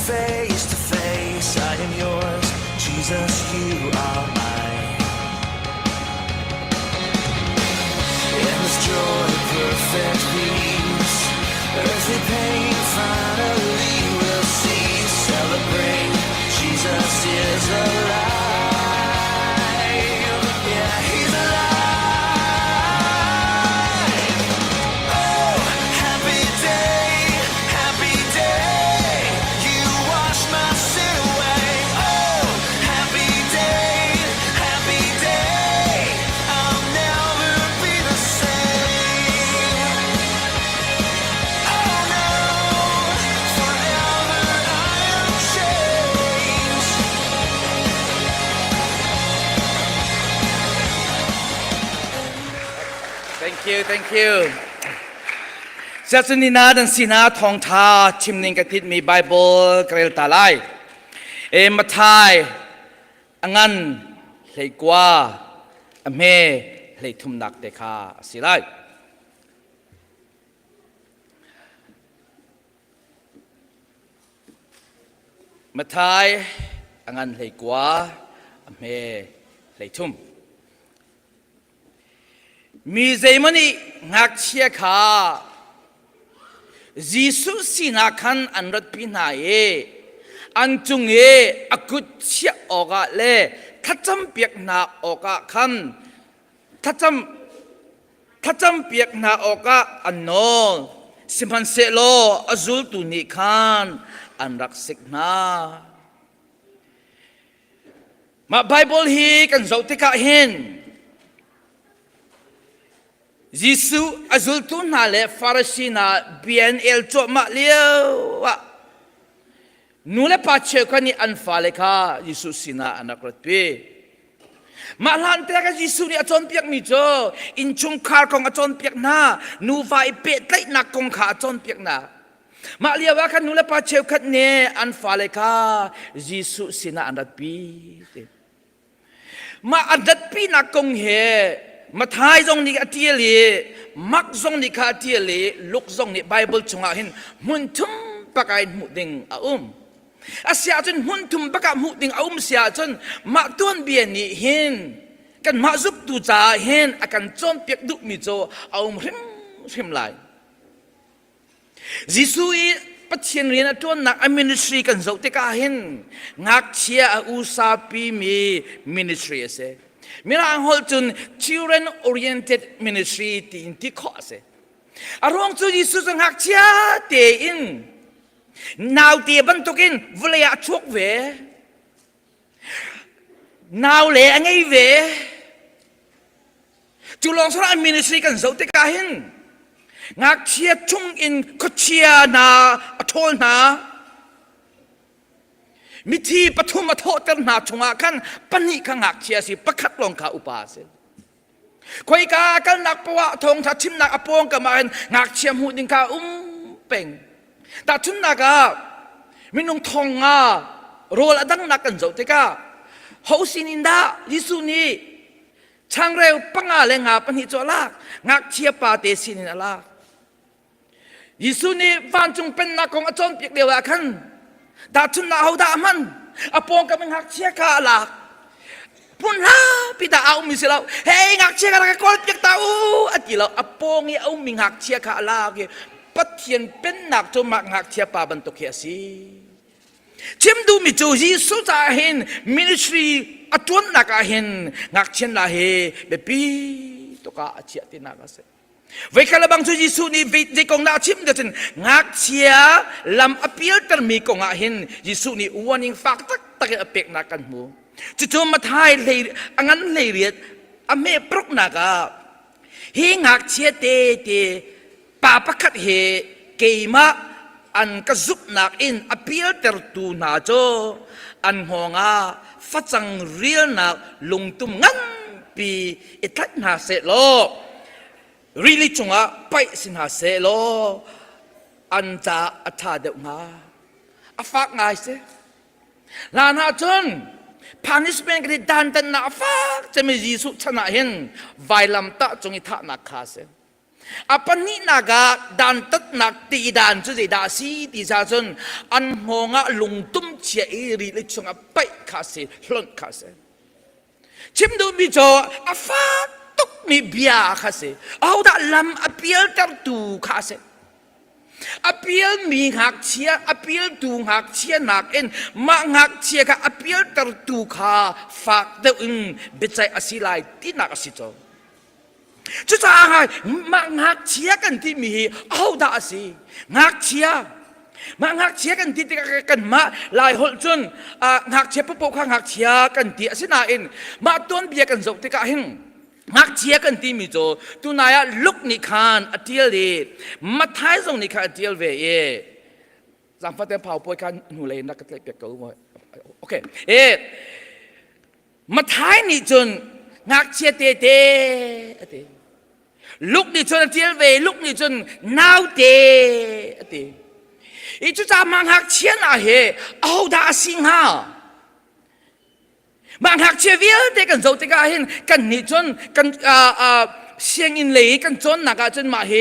Face to face, I am yours, Jesus, you are mine. Endless joy, perfect peace, earthly pain finally will cease. Celebrate, Jesus is alive. Yeah, he's alive. Oh, happy day, happy day. My sin away. Oh, happy day, happy day. I'll never be the same. Oh no, forever I am changed. Thank you เจ้าสุนินาดันสีนาทองทาชิมนิงกติดมีไบเบิลกระเรลตาไลมาทายงั้นเลยกว่าเมเลยทุ่มนักเดคาสิไลมาทายงั้นเลยกว่าเมเลยทุ่มมีใจมันนี่งักเชียขาJesus sinakan an rat pinae an chunge akut chia oga le thacham piak na oga khan thacham piak na oga anno simhan se lo azul tu ni khan an rak sik na ma Bible hi kan zautika hin Jisu azul tu na le Pharisee na BNL cho ma liu nu le pa che ka ni an fa le kha Jisu sina anakrat pe ma lan te ka Jisu ni achon piak mi cho in chung khar kong achon piak na nu vai pe tlai na kong kha achon piak na ma lia wa kan nu le pa che khat ne an fa le kha Jisu sina anat pi ma adat pi na kong heมาท้ายตรงนี้ก็เทียเลยมักตรงนี้ก็เทียเลยลุกตรงนี้ไบเบิลชงอาหินมุนทุ่มปากไอหมุดดิ่ง อาเสียจนหุ่นทุ่มประกาศมุติงเอาเสียจนมาต้นเบียนี่เห็นกันมาซุบตูจ่าเห็นอาการจนเปียกดุมิโจเอาริมไหลยิสุยปัจเจียนเรียนตัวนักมินิสทรีกันเจ้าเตกาเห็นงักเชียอุซาปีมีมินิสทรีเสมีรางหอลจุน children oriented ministry ที่อินที่ข้อเสอารมณ์จุยิสุสังหักเชียเตอินนาวเตียบันทุกินวเลยอาชกเวนาวเละไงเวจุลองสระมินิสทรีกันเจ้าเตกาเห็นงักเชียชุ่งอินก็เชียนาอโทนามิธีปฐุมโทตรนาชงอาคันปนิขังหักเชียสิประคัดลงขาอุปาเสคอยกากันนักปวะทงทัดชิมนักอปงกับมันงักเชียหูดิงกาเป่งแต่ชุนนักมินุงทองโรลดังนักกันเจ้าเตกาเฮาสินินดายิสุนีช่างเร็วปังเลงาปนิจลากงักเชียปาเตสินินลากยิสุนีฟันจงเป็นนักของอาจารย์เปียกเดียวกันแต่ชุนนาเอาดามันอปงกับมันหักเชียกาลากปุ่นฮะพี่ตาเอามิสิเราเฮ้ยหักเชียกาลากก็เปียกตาอันที่เราอปงเนี่ยเอามิหักเชียกาลากปัดเทียนเป็นนักจนมักหักเชียปาบันตุกเฮียสีชิมดูมิจูยิสุจะเห็นมินิสทรีอัตวนนักเห็นงักเชียนลาเฮเบปีตุกาเชียตินักเสเวคาลบังจูยิสุนี่เวกงนาชิมเดชนงักเชียลำอภิลตรมีกงเห็นยิสุนี่อวันยิงฝากตักอเปกนักกันมูจู่ๆมาทายเลยอันเลยเรียดอเมปรุกนักเฮงักเชียเตปาปะคัดเฮเกมาอันกระซุบนักอินอภิลตรตูนาโจอันหงาฟัดจังเรียนนักลงตุมงั้นปีอิทัดนาเสโลรีลิจงไปสินาเสโลอันจะอัฐาเดงาอฟักไงเสลานาจนพานิสเปนกันดันตันนาฟักจะมียิสุชนะเห็นไวลัมตะจงอิทัดนักคาเสอาปนินากาดันตัดนักตีดันจุดดาสีตีจาจนอันหงาลงตุ้มเชียรีลิจงไปคาเสหล่นคาเสชิมดูมิโจอาฟักตุกมีเบียคาเสเอาดาลำอภิลตัดตูคาเสอภิลมีหักเชียอภิลตูหักเชียนักเอ็นมาหักเชียกับอภิลตัดตูคาฟักเดินเบ็ดใจอสิไลที่นักอสิโจจะจะหายมาหักเชียกันที่มีเอาดาสิหักเชียมาหักเชียกันที่กันมาลายหดจนหักเชียปุ๊บข้างหักเชียกันที่สินาอินมาต้นเบียกันจบที่กะหิงหักเชียกันที่มีโจตัวนายลุกนิคานอเทียลเลยมาท้ายส่งนิคานอเทียลเวเอจำฟังแต่เผาป่วยกันหนูเลยนักเตะเปียกกูมั้ยโอเคมาท้ายนี่จนหักเชียเตลุกนี่จนอเทียลเวลุกนี่จนนาวเตอีจุดจะมังหักเชียนอะไรเอาดาสิงหามังหักเชียวิลเด็กกันโจเด็กกันเห็นกันนี่จนกันเชียงอินเลยกันจนนักจนมาเฮ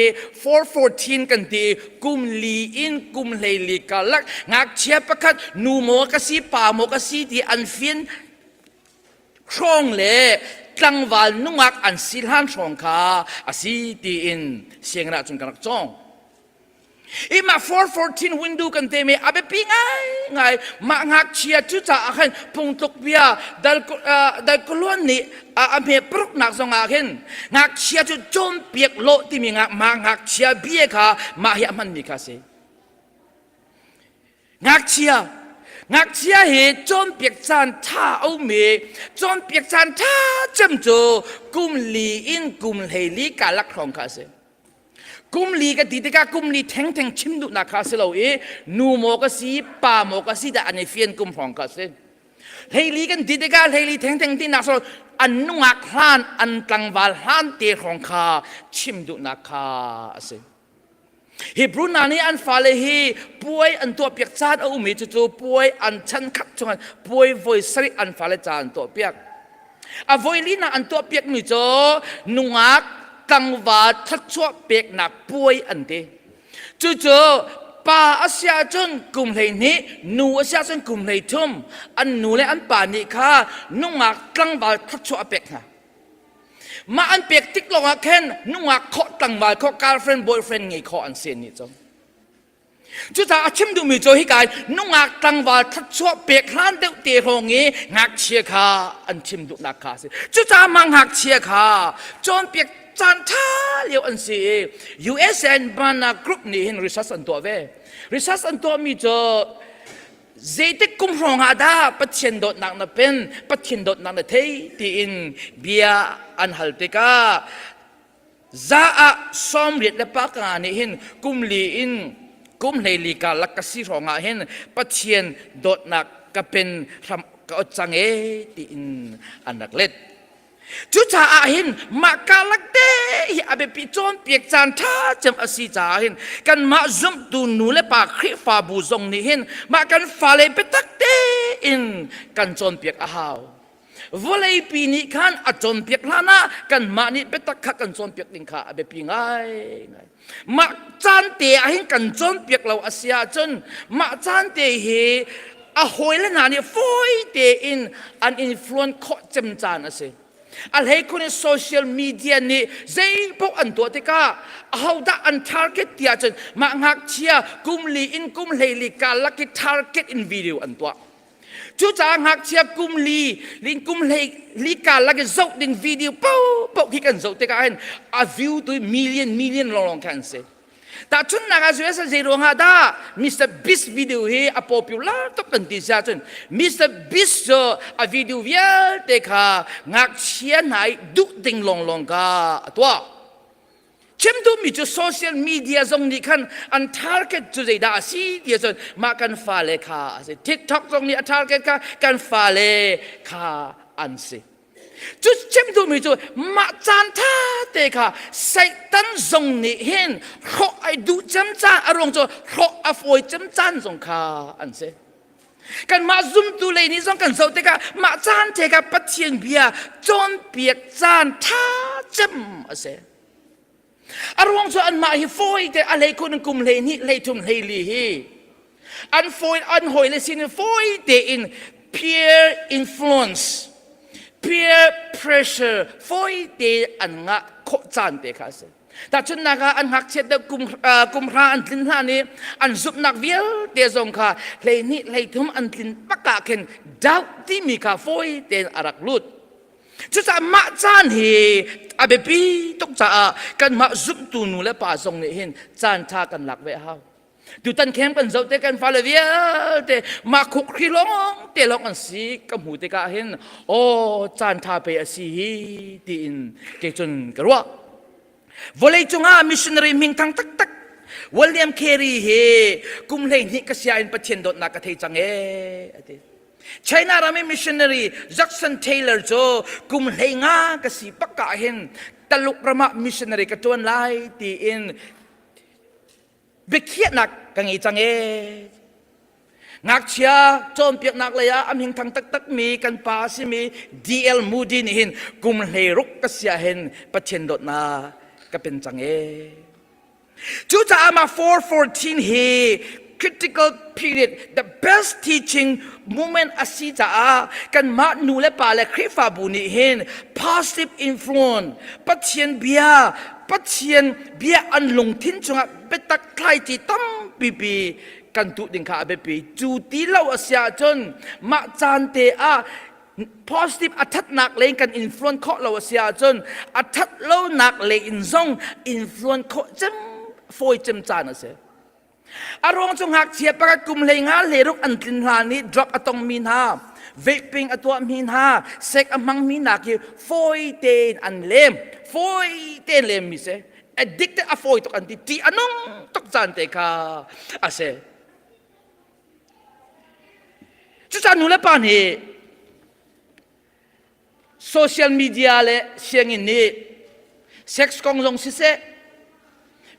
414กันตีกุมลีอินกุมเลยลีกันลักหักเชียประคัดนูโมกสีป่าโมกสีที่อันฟินครองเล่ตั้งวันนุ่งอักอันสิลฮันชงคาอาสีที่อินเชียงราชจนกันจงอีมา414วินดูกันเตมีอาเบปีไงมาหักเชียจุจ่าอันพงตกเบียดัลกล้วนนี่อาเมปรุกนักสงอาเห็นหักเชียจุจมเปียกโลที่มีมาหักเชียเบียค่ะมาเฮียมันมีคาเซหักเชียเหตุจมเปียกจานท่าเอาเมจมเปียกจานท่าจำโจกุมลีอินกุมเฮลีกาลักของคาเซกุมลีกันตีตะกากุมลีแทงชิมดุนักคาเซลเอานูโมกสีป่าโมกสีแต่อันนี้เฟียนกุมของคาเซเฮลีกันตีตะกาเฮลีแทงที่นักสลอันนุ่งอักฮานอันตังวาลฮานเตะของคาชิมดุนักคาเซฮิบรูนานี่อันฟาเลฮีป่วยอันตัวเปียกจานเอามีจู่ๆป่วยอันชันขัดจงป่วยโวยสริอันฟาเลจานตัวเปียกอโวยลีน่าอันตัวเปียกมีจ่อนุ่งอักกังวาทัดชั่วเปียกหนักป่วยอันเดจู่ ป่าอาเซียจนกลุ่มเลยนี้นูอาเซียจนกลุ่มเลยทุ่มอันนูและอันป่านี้ค่ะนุ่งหมากตั้งบาลทัดชัวเป็กนะมาอันเป็กติ๊กลงอาเคนนุ่งหมากเคาะตั้งบาลเคาะ girlfriend boyfriend ไงเคาะอันเซนนี่จ้ะจุดท้ายอาชิมดูมีโจฮิกายนุ่งหมากตั้งบาลทัดชัวเป็กร้านเดียวเตียงงี้หักเชียค่ะอันชิมดูนักขาสิจุดท้ายมังหักเชียค่ะจนเป็กจันท่าเลี้ยวอันสี USN บานากรุ๊ปนี่เห็นริซัสอันตัวเวริซัสอันตัวมีจเจติกุมรองอาดาปัจเจนโดดนักนับเป็นปัจเจนโดดนักนับเทตีอินเบียอันฮัลติกาซาอะสอมเรียดและปากานี่เห็นกุมลีอินกุมในลีกาลักกสิรองอาเห็นปัจเจนโดดนักก็เป็นรำก็จังเอตีอินอันนักเล็ดจุดจ้าเห็นมากาลักเดยอาเบปิจอนเปียกจานท่าจำอสีจ้าเห็นกันมาซุ่มตูนูและปากคริฟาบูซงนี่เห็นมากันฟาเลเปตักเดอินกันจอนเปียกอาหาววลัยปีนี้ขันอาจอนเปียกลานะกันมานี่เปตักกันจอนเปียกดิงขาอาเบปีง่ายมาจานเตะเห็นกันจอนเปียกเราอาเซียจนมาจานเตะเฮอาหอยและนานี่ฟอยเตอินอันอินฟลูเอนซ์ข้อจำจานอาเซียอะไรคนในโซเชียลมีเดียนี่ใจพวกอันตัวที่ก้าเอาด่าอัน target ที่อาจจะมาหักเชียกุมลีอินกุมเลลิกาลักที่ target in video อันตัวจู่จ้าหักเชียกุมลีลินกุมเลลิกาลักที่จบดินวิดีโอเป้าพวกที่กันจบที่ก้าเห็นa view ตัว million ลองกันเสียแต่ชุนนักสื่อสารรวงหาด้า Mr. Beast video เฮอ popular ตกกันที่เสียจน Mr. Beast จะa video เยอะเด็กค่ะงักเชียนให้ดุดิ่งลองกาตัวเช่นดูมีจุดโซเชียลมีเดียตรงนี้คันอัน target จุดใดได้สิเดียวจนมากันฟาเลค่ะ TikTok ตรงนี้ target ค่ะกันฟาเลค่ะอันสิจุดเช่นดูมีจุดมาจานท่าเตะค่ะไซตันทรงนี้เห็นเขาไอ้ดูจำจานอารมณ์จุดเขาอฟอยจำจานทรงค่ะอันเสกันมาซุ่มตัวเลยนี่ส่งกันเสาเตะค่ะมาจานเตะค่ะปัจเจียนเบียจนเปียกจานท่าจำอันเสอารมณ์จุดอันมาฮิฟอยเตะอะไรคนกุมเลยนี่เลยทุ่มเลยลีฮีอันฟอยอันหอยเลยสินฟอยเตะอิน peer influence peer pressure ฟอยเตอันงะโคจานเตค่ะสิแต่ชุนนักอันหักเช็ดกุมพระอันทินท่านี้อันซุบนักเวียลเตจงค่ะเลยนี่เลยทุ่มอันทินปะกะเข็นดาวที่มีค่ะฟอยเตอารักลุดชุดจะมาจานเฮอาเบปีตกจ่ากันมาซุบตูนูและป่าทรงนี่เห็นจานท่ากันหลักไว้เฮาดูตันเข้มกันเจ้าเตกันฟาเลเวียเตมาคุกขี้ลงเตลงอันสีกับหูเตกาเห็นโอ้จานทาไปอสีตีนเกจนกระวะวอลเลย์จงอามิชชันนารีมิงทั้งตักวิลเลียมเครีเฮกุมเลนี่ก็เสียอินประเทศดอนักเทจังไชน่ารามิมิชชันนารีแจ็คสันเทเลอร์โจกุมเลงาก็สีปักกะเห็นตลุกระมามิชชันนารีก็จวนไล่ตีอินเบกเขียนักกังอีจังงักเชียจอมเปียกนักเลยอันหิงทั้งตักมีกันปาสิมี DL Moody นี่เห็นกุมเลรุกก็เสียเห็นประเทศดอนาก็เป็นจังจู่จ้ามา414 เฮ critical period the best teaching moment อาศิจ้ากันมาหนูและป่าและคริฟาบุนี่เห็น positive influence ปัจเจียนเบียปัจเจียนเบียอันลงทิ้งจงเบตักใครที่ตั้มปีกันตุดิงขาเบปีจูตีเล่าอาเซียจนมาจานเตอาpositive อัฐนักเลยกัน influence ข้อเราอาเซียจนอัฐเล่านักเลยอินซง influence ข้อจำฟอยจำจานอาเซียอารมณ์จงหักเชียปากกุมเลยงาเลรุกอันตินหานี้ drug อตองมีนาvaping อตัวมีนาเซ็กอมังมีนาคือฟอยเตนอันเลมฟอยเตนเลมมิเซ addicted อฟอยตกันที่อันนั้นตกจานเตค่ะอาเซจุดจานุเลปานีโซเชียลมีเดียเลเสียงอินนี้เซ็กส์กงจงสิเซ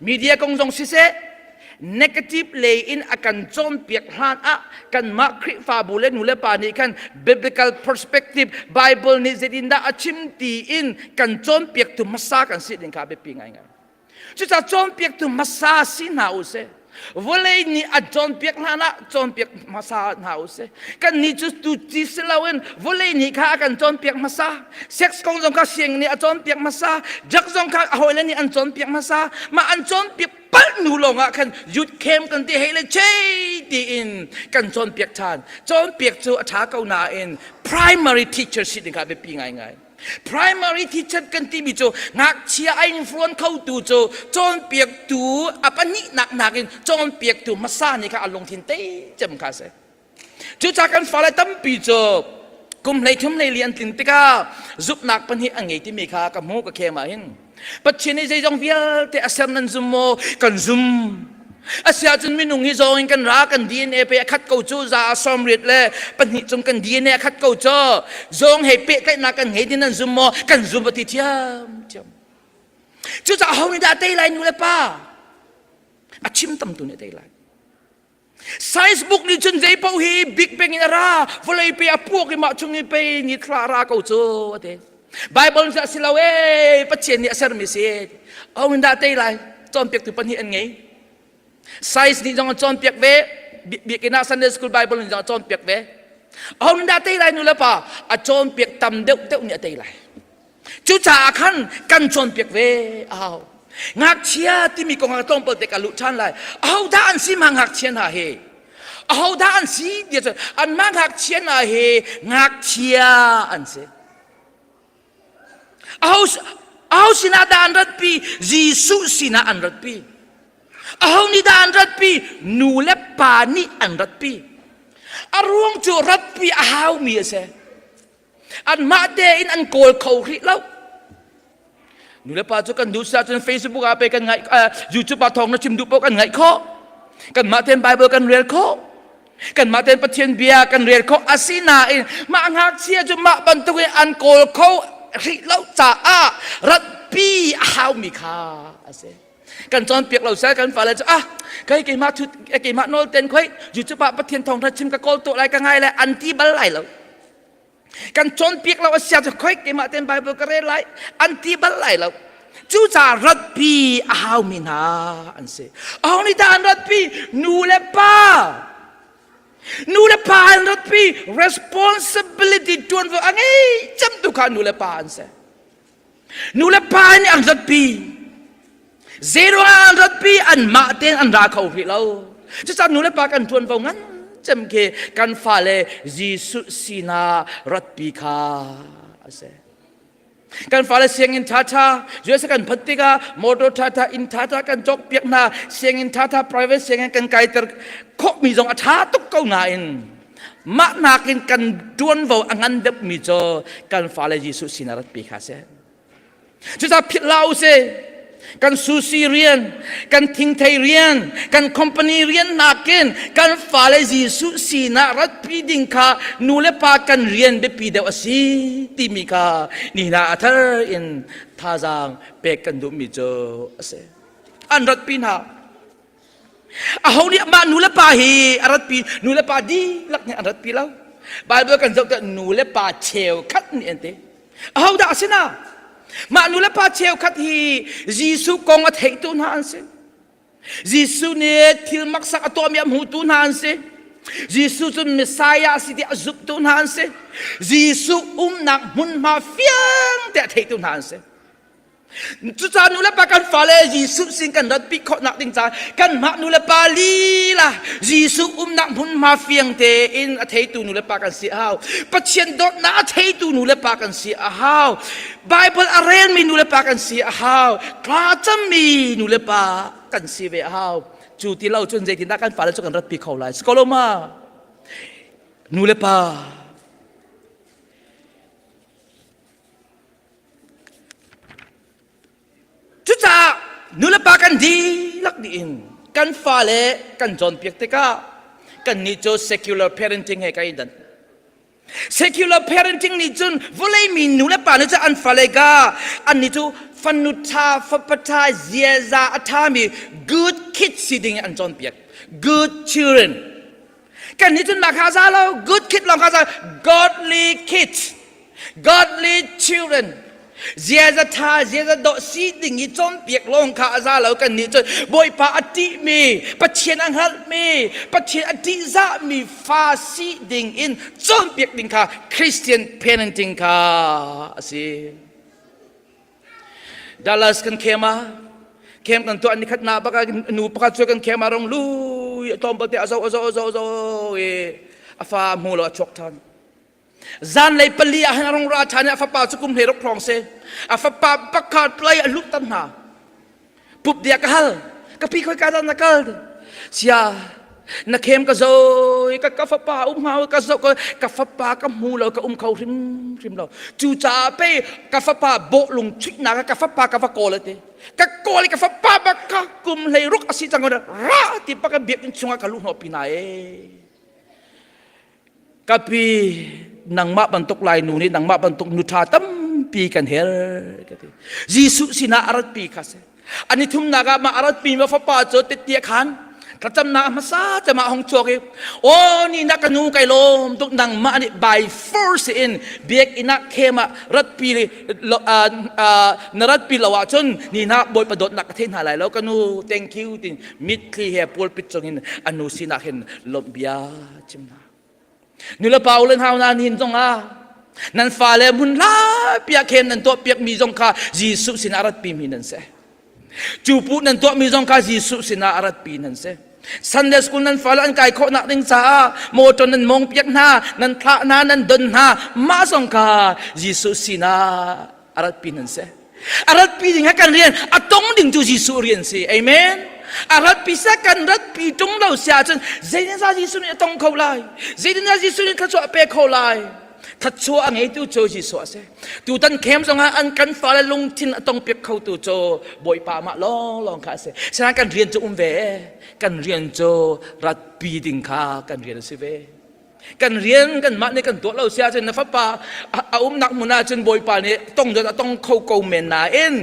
มีเดียกงจงสิเซnegative เลยอินอาการจนเปียกหานกันมาคริฟาบุเลนุเลปานีกัน biblical perspective Bible นี่จะดินดาอชิมตีอินกันจนเปียกตุมัสซากันสิดินขาเปปีไงจุดจาจนเปียกตุมัสซาสินาอุเซ Volay ni John Piek na John Piek masa house kan ni just tu jislawen volay ni ka kan John Piek masa sex kong jong ka sieng ni John Piek masa jak jong ka hoile ni an John Piek masa ma an John Piek pal nulong kan yut kem kan ti hele che ti in kan John Piek chan John Piek chu atha kau na in primary teacher sit ni ka be pi ngai primary teacher kan ti bi cho ngak chia influence khau tu cho John Piek tu apani nak in John Piek tu masa ni ka along thin te jem ka se chu cha kan fa lai tam pi cho kum nei thum nei lian tin te ka zup nak pan hi angai ti mi kha ka mo ka khe ma hin pathin ni jai jong vial te asam nan zum mo kan zum asia chun minung hi zong kan ra kan DNA pe khat ko chu za som rit le pan hi chung kan DNA khat ko cho zong he pe kai na kan he din nan zum mo kan zum ti thiam chu cha ho ni da te lai nu le pa achim tam tu ne te lai size book ni chun jai po hi big bang in ra volai pe apu ki ma chung ni pe ni thla ra ko chu ate Bible sa silawe patchen ni asar mi se ho ni da te lai John Piek tu pan hi an ngai size ni jong John Piek ve bi kina Sunday school Bible ni jong John Piek ve ông đã thấy lại nu là pa à John Piek tam đeo nhẹ thấy lại chú cha khăn căn John Piek về ngạc chia thì mình còn ngạc tông bờ tê cả lũ chan lại đã ăn xí mang ngạc chia hả he đã ăn xí địa cho ăn mang ngạc chia hả he ngạc chia ăn xí xin đã ăn rất pi Jesus xin ăn rất pi ni đã ăn rất pi nu lép pa ni ăn rất pi arung chu rat pi mi se an ma de in an kol khâu ri lau nu le pa chu kan du sa trên Facebook a pe kan ngai YouTube pa thong na chim du po kan ngai kho kan ma ten Bible kan real kho kan ma ten pathian bia kan real kho asina in ma ngak chia chu ma ban tu an kol khâu ri lau cha a rat pi mi kha ase kan John Piek lau sa kan fa la cái ma chút cái ma nol ten khoi ju chu pa pathian thong tha chim ka kol to lai ka ngai la anti bal lai lo kan John Piek lau sia chu khoi cái ma ten Bible ka re lai anti bal lai lo chu cha rat pi mi na an se ni ta rat pi nu le pa an rat pi responsibility tuan vo angai cham tu kha nu le pa an se nu le pa ni an rat pi zero an rat pi an ma ten an ra khâu ri lo chu cha nu le pa kan tuan vo ngan cham ke kan fa le Jesus sina rat pi kha ase kan fa le siang in tha je kan phatika motor tha in tha kan jok piak na siang in tha private siang kan kai ter khok mi jong atha tuk ko na in ma na kin kan tuan vo angan dep mi cho kan fa le Jesus sina rat pi kha se chu cha phit lau se kan susi rian kan thing thai rian kan company rian nakin kan fale Jesus sina rat pi ding kha nu le pa kan rian be pi de asi ti mi kha ni na athar in tha jang pe kan du mi jo ase an rat pi na ni ma nu le pa hi rat pi nu le pa di lak ni an rat pi lau Bible kan jok ta nu le pa cheu khat ni ente da asina mà nu le pa cheu khat hi Jesus kong a thei tu na an se Jesus ne thil mak sak atom yam hu tu na an se Jesus tu Messiah si ti azup tu na an se Jesus nak mun ma fiang te thei tu na an se chu cha nu le pa kan fa le Jesus sin kan rat pi kho nak ding cha kan ma nu le pa li la Jesus nak mun ma fiang te in a thei tu nu le pa kan si hao pathian dot na thei tu nu le pa kan si a hao Bible arel mi nu le pa kan si a hao kla cham mi nu le pa kan si ve hao chu ti lau chun je ti na kan fa le chu kan rat pi khau lai skoloma nu le pa chú cha nu le pa kan di lak di in kan fa le kan John Piek te ka kan ni cho secular parenting he kai dan secular parenting ni chun volei mi nu le pa ne cha an fa le ga an ni chu fanuta fapata zieza atami good kids sitting an John Piek good children kan ni chun ma kha za lo good kid long kha za godly kids godly children เจียจะทาเจียจะโดสีดิ่งอีจอมเปียกลงข้าซาเหล่ากันนี่จนบอยปาอติมีปัจเจนังฮัลมีปัจเจอติซามีฟาสีดิ่งอินจอมเปียกดิ่งข้าคริสเตียนเพนดิ่งข้าสิดัลลัสกันเข้มกันตัวอันนี้ขัดนาปะกันหนูปะกันช่วยกันเข้มารองลุยตอมปะเตะอาฟ้ามูลชกทันจานเลยปลีอาหารราชาเนี่ยฟ้าป่าสุกุมเหรกครองเซฟ้าป่าประกาศปลายลุตันหาปุบเดียกฮัลกับพี่คอยการนักลเสียนักเข้มก็โซ่กับฟ้าป่าหาวก็โซ่กับฟ้าป่ากับมูลกับเขาริมเราจู่จ่าไปกับฟ้าป่าโบลงชิกนากับฟ้าป่ากับฟ้าโกเลยเตกับโกเลยกับฟ้าป่าบักกุมเลยรุกอสิจังกันราติปะกันเบียดชงกับลูกหัวปีนายกับพี่นางมาบรรทุกลายนูนี่นางมาบรรทุกนุชาตั้มปีกันเฮรกันยิสุสินาอารัดปีคัสอันนี้ทุ่มนากามาอารัดปีมาฟ้าป่าเจอติดเตียขันถ้าจำนามาซาจะมาห้องโจกโอ้นี่นักนูไกลมตุกนางมานี่ by force in เบียกอินักเข้มารัดปีนรัดปีละวะจนนี่นักบอยประดดนักเทนหาไหลแล้วก็นู thank you ติมิดคลีเฮปูลปิดจงอินอนุสินักเห็นลบยาจิมนานี่ละเปล่าเล่นหาวนานินจงนั่นฟ้าเลมุนลาเปียกเห็นนั่นตัวเปียกมีจงคายิสุสินารัดปีมีนั่นเสจูปูนั่นตัวมีจงคายิสุสินารัดปีนั่นเสซันเดสกุลนั้นฟ้าอันไก่โคนักนิงสาโมจนนั้นมองเปียกหน้านั่นพระหน้านั่นเดินหน้ามาจงคายิสุสินารัดปีนั่นเสอารัดปีถึงให้การเรียนอะต้องดึงจูยิสุเรียนสิเอเมนอารัดปีสักกันรัดปีจงเราเสียจนเจนิสายิสุนี่ต้องเข้าไล่เจนิสายิสุนี่ทัชวะเปเข้าไล่ทัชวะไงตู้โจยิสุเสตูตันเข้มสงอันกันฟ้าและลงทินต้องเปียกเข้าตู้โจบอยป่ามาลองข้าเสฉะนั้นการเรียนจะเวการเรียนจะรัดปีดิ่งข้าการเรียนสิเวกันเรียนกันมาในกันตัวเราเสียจนนะฟ้าป่านักมุนาจนบอยป่าเนี่ยต้องเข้าโกเมนนาเอ็น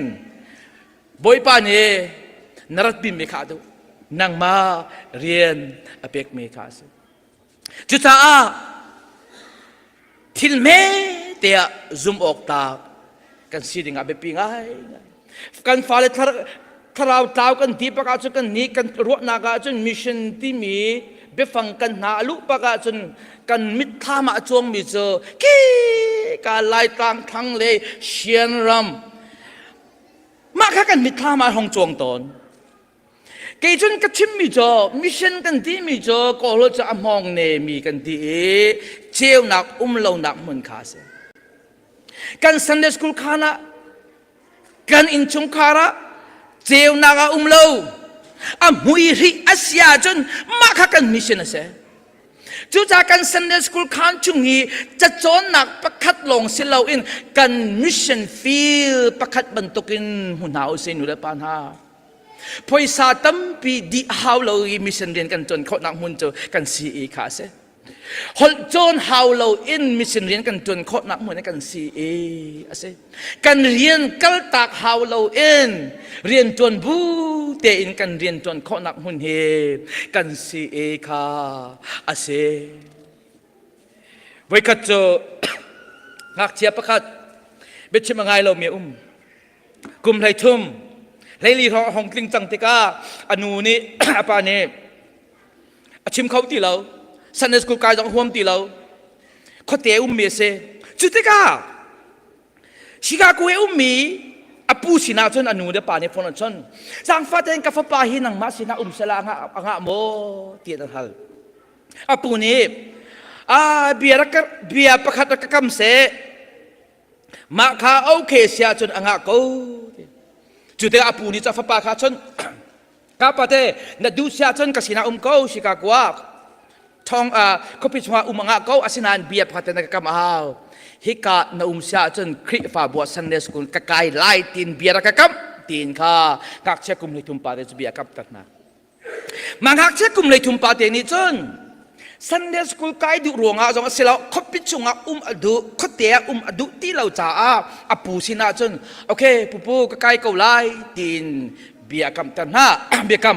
บอยป่าเนี่ยนรัดบินเมฆาดูนางมาเรียนอเปกเมฆาสิจุดท้าทิลเมเตียซุมออกตากันสิดิ่งอาเบปิงไงกันฟ้าเลยทาราวตาวกันที่ประกาศจนกันนี้กันรัวนากาจนมิชชั่นที่มีเบฟังกันหาลุประกาศจนกันมิตรมาจวงมิเจอกีการไล่ตามทั้งเลยเชียนรำมาแค่กันมิตรมาห้องจวงตนเกจนกระชิมมีจอมิชชั่นกันที่มีจอก็เราจะมองเนมีกันที่เจียวหนักเราหนักเหมือนขาเสกันซันเดย์สคูลขานะกันอินชงคาระเจียวหนักเรามุยริอาเซียจนมาแค่กันมิชชั่นเสจุดจากกันซันเดย์สคูลขันจุงฮีจะจนหนักประคัดลงสิเราอินกันมิชชั่นฟิลประคัดบรรทุกินหุ่นหาวเซนุเลปานฮาพอยสาตัมปีดีฮาวเราอีมิชชั่นเรียนกันจนเขาหนักหุ่นเจอกันซีเอขาเสฮอลจนฮาวเราอินมิชชั่นเรียนกันจนเขาหนักหุ่นกันซีเอเสกันเรียนกัลตักฮาวเราอินเรียนจนบูเตอินกันเรียนจนเขาหนักหุ่นเฮกันซีเอขาเสไว้ขัดเจอหักเชียประคัดเบ็ดชิมงไงเราเมียกุมไรทุ่มไรลีห้องกลิ้งจังติกาอนูนี่ปานี่ชิมเขาตีเราสันนิษฐานกายจังห่วมตีเราเขาเตะเมียเสจุดติกาชิคาโกมีปูสินาจนอนูเดปานี่ฟอนชนจังฟ้าเต็งกับฟ้าปาหินังมาสินาสลางะโมเตียนฮัลปูนี่เบียร์ประคัดกะกำเสมาข้าเอาเคเสียจนกูจุดเดียปูนี่จะฟ้าปาข้าชนข้าปะเตนดูเสียจนกสินากูชิกากว่าทองเขาพิจารณากูอาศินานเบียร์ประคัดกะกำฮิกาณเสียจนคริฟ้าบวชซันเดสกุลกะกายไล่ตีนเบียร์กะกำตีนข้ากักเชกุมเลยทุ่มปาเดสเบียร์กับตักนามังกักเชกุมเลยทุ่มปาเดนี่จนซันเดย์สคูลกายดูรวงจงเสร็จแล้วเขาพิจารณาอดูเขาเตะอดูที่เราจ่าปูสินาจนโอเคปูก็กายเขาไล่ตีนเบียกำตันฮะเบียก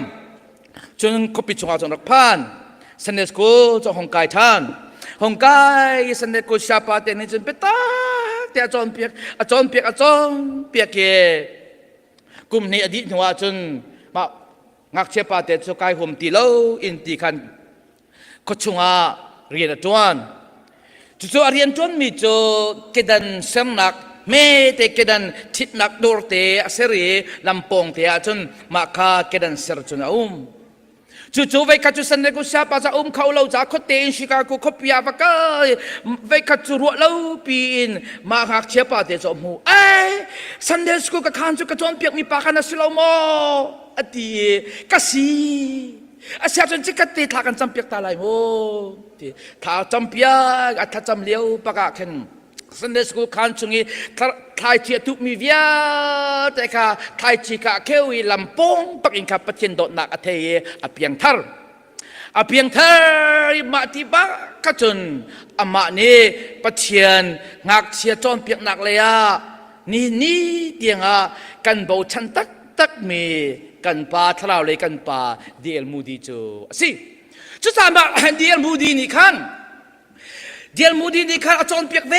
ำจนเขาพิจารณาจงรักพันซันเดย์สคูลจงห้องกายท่านห้องกายซันเดย์สคูลชาปาเตนี่จนเปตา แต่จอนเปียกจอนเปียกจอนเปียกเกกุมนี้อดีตหัวจนมางักเชปาเตจกายห่มตีเล่าอินตีคันก็ชงอาเรียนจวนจู่ๆเรียนจวนมีจู่เกดันเสมนักเมื่อเตเกดันทิดนักดูร์เตอเสรีลำปงเตะจนมาคาเกดันเสรจนจู่ๆไปขัดจุสันเดกุชาปัจจุเขาเราจากเขาเตนชิกากูเขาพิยาปากายไปขัดจุรัวเราปีนมาหักเชียปาเตจอมูสันเดสกูกับขันจุกระจอนเปียกมีปากกันสิเราโมอดีกสีอาเซียจนจิกติทากันจำเปียกตาไหลโมทาจำเปียกอัฐจำเลี้ยวปากกันสันเดสกูขันจุงี้ทายเทียตุมีเวียแต่ค่ะทายจิกาเควิลำปงปักอินขับปะเจนโดนักอเทยอเพียงทาร์อเพียงทาร์มาติบักขจนอามาเนี่ปะเชียนงักเชียจอนเปียกนักเลยนี่เดียงกันเบาชันตักมีกันปาทราวเลยกันปาดีเอลมูดีจูสิจุดสามดีเอลมูดีนี่ขันดีเอลมูดีนี่ขันอาจารย์เปียกเว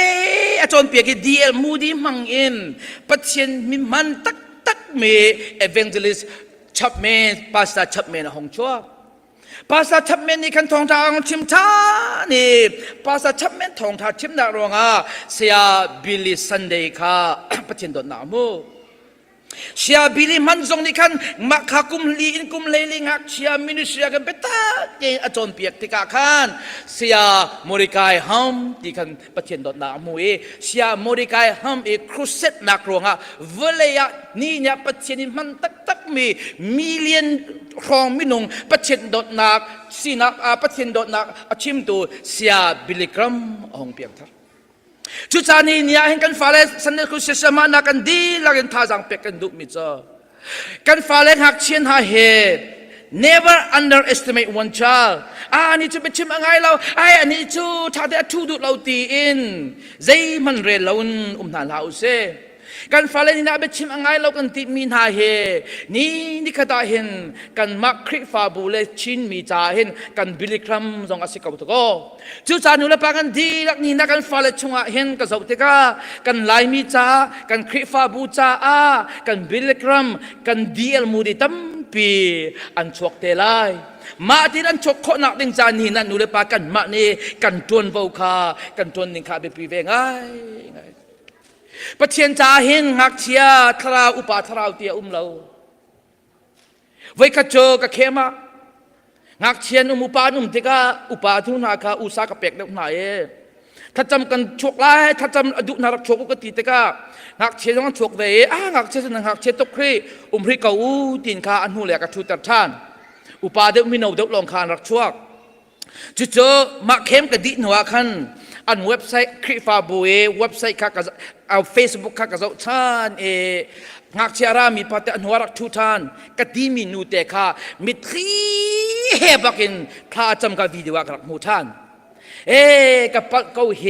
อาจารย์เปียกดีเอลมูดีมังอินปัจเจียนมีมันตักมีเอเวนเจลิสชับเมนภาษาชับเมนหงชัวภาษาชับเมนนี่ขันทองทางชิมชานี่ภาษาชับเมนทองทางชิมดารองเสียบิลิสันเดย์ค่ะปัจเจียนโดนนามูเชียบิลิมันจงนี่คันมักขากุมลีอินกุมเลลิงักเชียมินุเชียกันเปตาเจอาจารย์เปียกติกาคันเสียมริกายฮัมที่คันปะเชียนดอดนามูเชียมริกายฮัมครูเซตนักรวงเวลยนี่เนี่ยปะเชียนมันตักมีมิลเลียนรองมินงปะเชียนดอดนักสินักปะเชียนดอดนักชิมตูเสียบิลิกรัมองเปียกทักจุดจานี้เนี่ยเห็นกันฟ้าเล็กสันนิษฐานเชื่อมันนักกันดีแล้วกันท่าจังเป็กกันดุมิจ้ากันฟ้าเล็กหักเชียนหาเหตุ never underestimate one child อันนี้จะเป็นชิมอะไรเราอันนี้จูถ้าได้ทูดูเราตีอินใจมันเรียนเรานานเราเสกันฟ้าเล็กนี่นะเป็นชิมอะไรเรากันติมีหาเหตุนี่ขดาเห็นกันมักคริฟาบูเลชินมีจ่าเห็นกันบิลิกรัมจงอาศัยกับตัวก็จุดจานุเลปากันดีลักนี่นักกันฟ้าเล็กชงเห็นกันสุดที่กันไลมีจ่ากันคริฟาบูจ่ากันบิลิกรัมกันดีเอลมูดีตั้มปีอันชกเตลัยมาที่นั่นชกคนนักดิ้งจานี่นั่นนุเลปากันมาเนี่กันจวนเบาคากันจวนนิงคาเปปีเวงไงปะเชียนจ่าเห็นงักเชียทราอุปาทราวเตียเราไว้ขจรกับเข้มางักเชียนอุปาติกาอุปาทุนาคาอุสากเป็กเด็กไหนถ้าจำกันชกไล่ถ้าจำดุนารักชกก็ตีติกางักเชียนต้องชกเวงักเชียนงักเชียนตกครีพริกเกาตีนคาอันหูเหลกกระทุตัดท่านอุปาเด็กมิโนเด็กลองคานรักชวกจู่ๆมาเข้มกับดิหนัวคันอันเว็บไซต์คริฟาบูเว็บไซต์ข้ากับเอาเฟซบุ๊กข้ากับท่านงักเชียรามีพัฒนวรักทุท่านกติมีนูเตค่ะมิตรีเฮบักินข้าจำกับวิดีโอกับมูท่านกับปักเกาเฮ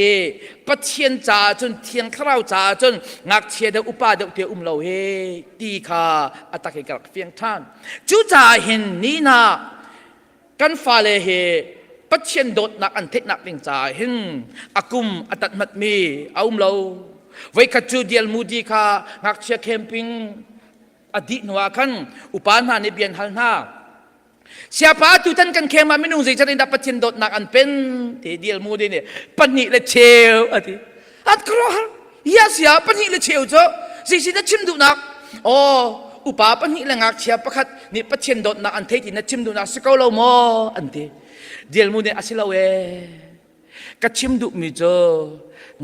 ปัจเชียนจ่าจนเทียงข้าวจ่าจนงักเชียเดอุปาเดเตียเราเฮตีค่ะอัตตะเกกับเฟียงท่านจู่จ่าเห็นนี่นะกันฟาเลเฮปัจเจียนโดดนักอันเทนักลิงจ่าเห็นอากุมอัตัดมัดมีเอาเราไว้ขัดจูเดียลมูดีค่ะงักเชียแคมปิ้งอดีตนัวขันอุปาณาในเบียนฮัลนาเสียป้าตุตันกันเข้มาไม่นุ่งใจจะได้ดับปัจเจียนโดดนักอันเป็นที่เดียลมูดีเนี่ยปนิเลเชลอดีอัดกรอฮะเสียปนิเลเชลจ้ะสิ่งที่ชิมดูนักอุปาปนิเลงักเชียประคัดนี่ปัจเจียนโดดนักอันเทที่นั่นชิมดูนักสกาวเราโมอันเทเดียลมูเนอาศิลาเวกัชิมดุมิโจ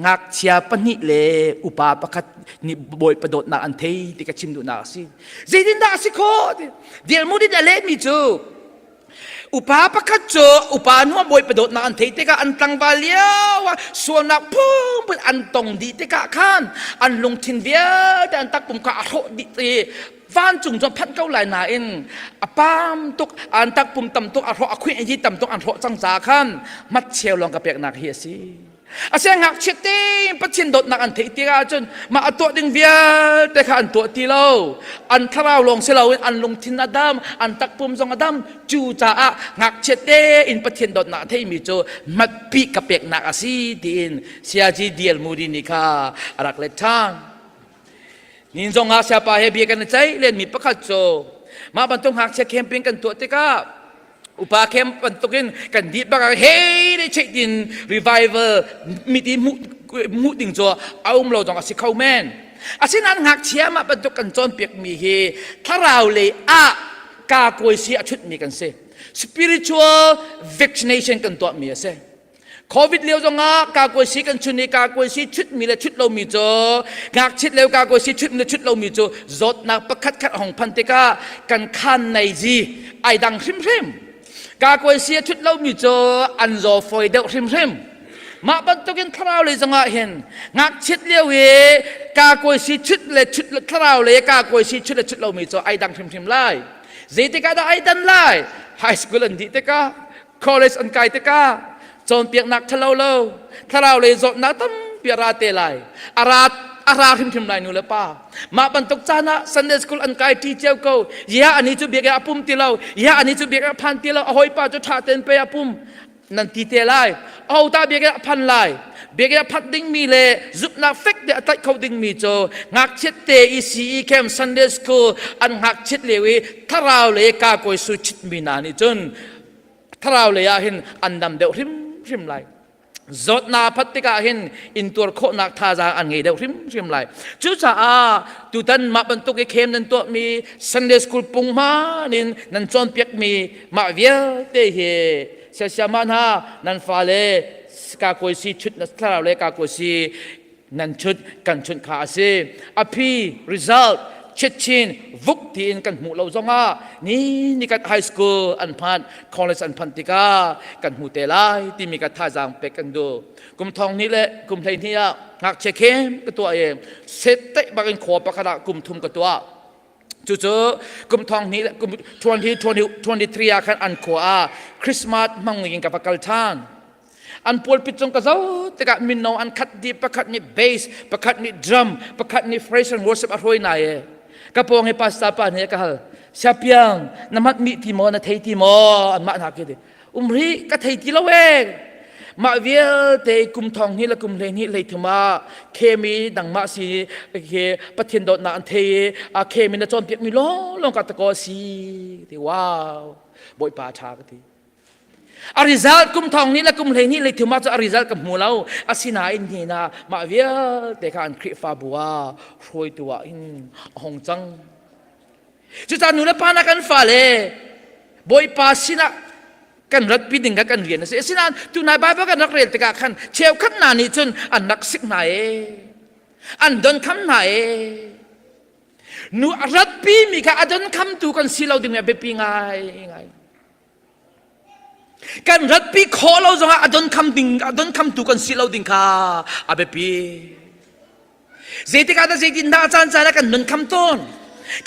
งักเชียปนิเลอุปาปะคัดนี่บอยประโดดนักอันเทที่กัชิมดุนักสิเจดินดาสิโคเดียลมูเนเดเลมิโจอุปาปะคัดโจอุปานัวบอยประโดดนักอันเทที่กัอันตังบาเลียวส่วนนักพุ่งเป็นอันตรงดีที่กัขันอันลงทินเบียแต่อันตักปุ่มกะโหดิตีฟันจุงจนพัดเก้าไหลนาอินปามตุกอันตักปุ่มต่ำตุกอันโหอคุยอันยี่ต่ำตุกอันโหจังจาขันมัดเชลลองกระเปียกนักเฮียซี อาเซียงักเชตเต้ปัจจินดดนักอันเทติกาจนมาอัตัวดึงเวียแต่ข้าอันตัวตีเราอันทราวลงเสลาอันลงทินอดัมอันตักปุ่มทรงอดัมจูจ่างักเชตเต้อินปัจจินดดนักเทมิโจมัดปีกเป็กนักอาศีดินเสียจีเดียลมูดินิการักเล็ดทางนินทรงอาเซียปาเฮบีกันใจเล่นมีประคัตโจมาบรรทุกหักเชคเคมปิ้งกันตัวติกาอุปาเข้มบรรทุกินกันดีบักเฮ้ได้เช็คดินรีไวเวอร์มีที่มุดิ่งจัวเอาเราจงอาศัยเข้าแม่นอาศัยนั้นหักเชียมาบรรทุกกันจนเปียกมีเฮถ้าเราเลยกากวยเสียชุดมีกันเซ่ spiritual vaccination กันตัวมีเซ่โควิดเลี้ยวจงกากวยสีกันชุดนี้กากวยสีชุดมีและชุดเรามีจ่องักชิดเลี้ยวกากวยสีชุดมีและชุดเรามีจ่อจดนักประคัดขัดของพันติกากันขันในจีไอดังริมกากวยสีชุดเรามีจ่ออันโจฟอยเดริมมาบรรทุกินทราวเลยจงเห็นงักชิดเลี้ยวกากวยสีชุดและชุดทราวเลยกากวยสีชุดและชุดเรามีจ่อไอดังริมไล่เจติกาได้ไอดันไล่ไฮสคูลอันดีติกาคอลเลจอันไกติกาจนเปียกนักทะเลาถ้าเราเลยจดนักตั้มเปียราเตลัยอาราทิมไลนูเลป้ามาบรรทุกจานะซันเดย์สคูลอันไกที่เจ้าเขายาอันนี้จะเบียกอาปุ่มตีเรายาอันนี้จะเบียกพันตีเราเอาหอยป้าจะชาเต็นไปอาปุ่มนันตีเตลัยเอาตาเบียกพันไลเบียกพัดดิ้งมีเลยจุดนักเฟกเดอตัดเขาดิ้งมีโจงักเช็ดเตอีซีอีเข้มซันเดย์สคูลอันงักเช็ดเลวีถ้าเราเลยกากวยสุชิตมีนานี่จนถ้าเราเลยเห็นอันดำเดียวริมไหลจดนาพัติกาเห็นอินตัวโคนักทาจางอันไงเดียวริมไหลจุดจ้าตุตันมาบรรทุกเข้มนั่นตัวมีซันเดย์สคูลปุงมานินนั่นจอนเปียกมีมาเวียเตเฮเสียมันฮานั่นฟาเลกากวยซีชุดนั่นถ้าเราเลยกากวยซีนั่นชุดกันชุดขาเซอภิresultเช็ดชินวุกทีนกันหูเราจงนี่กันไฮสคูลอันพันคอลเลจอันพันติกากันหูเตลัยที่มีกันท่าจางเป็กกันดูกุมทองนี้แหละกุมเพลงนี้หักเช็คเข้มกับตัวเองเซตเตะบางขอประคดกุมทุ่มกับตัวจู่ๆกุมทองนี้แหละกุม23คันอันขวาคริสต์มาสมังยิงกับประกัลทานอันปวดปิดจงกระเจ้าแต่ก็มินโนอันคัดดีประคัดนี่เบสประคัดนี่ดรัมประคัดนี่เฟรชน์วอร์ชิปอร่อยนายกระโปรงให้ปัสตาปาเนี่ยก็ฮะเสียเพียงน้ำมันมีที่มอนะเทที่มออันมาหนักเลยรีก็เทที่ละเวงมาเวียเตกุมทองนี่ละกุมเลนี่เลยถึงมาเคมีดังมาสีเคปะเทียนโดดนาอันเทเคมีนะจนเปียกมีล้องกัตะกอสีที่ว้าวบอยปาชากันทีอาริซัลกุมทองนี่ละกุมเลนี่เลยถึงมาจะอาริซัลกับมูเราอาศินาอินนี่นะมาเวียแต่การคริฟาบัวรวยตัวอินหงจังจุดจานุละปานักันฟ้าเลยบอยปาสินะกันรัดปีดิ่งกันเรียนนะสินะตุนายบายกันนักเรียนแต่กันเชี่ยวขันนานี่จนอันนักศึกไหนอันเดินคำไหนนูรัดปีมีกันอันเดินคำตูกันสิเราดึงแบบปีไงกันรัดปีขอเราจังอันเดินคำดึงอันเดินคำตูกันสิเราดึงค่ะอาเบปีเจติกาตาเจตินดาจันใจแล้วกันเดินคำต้น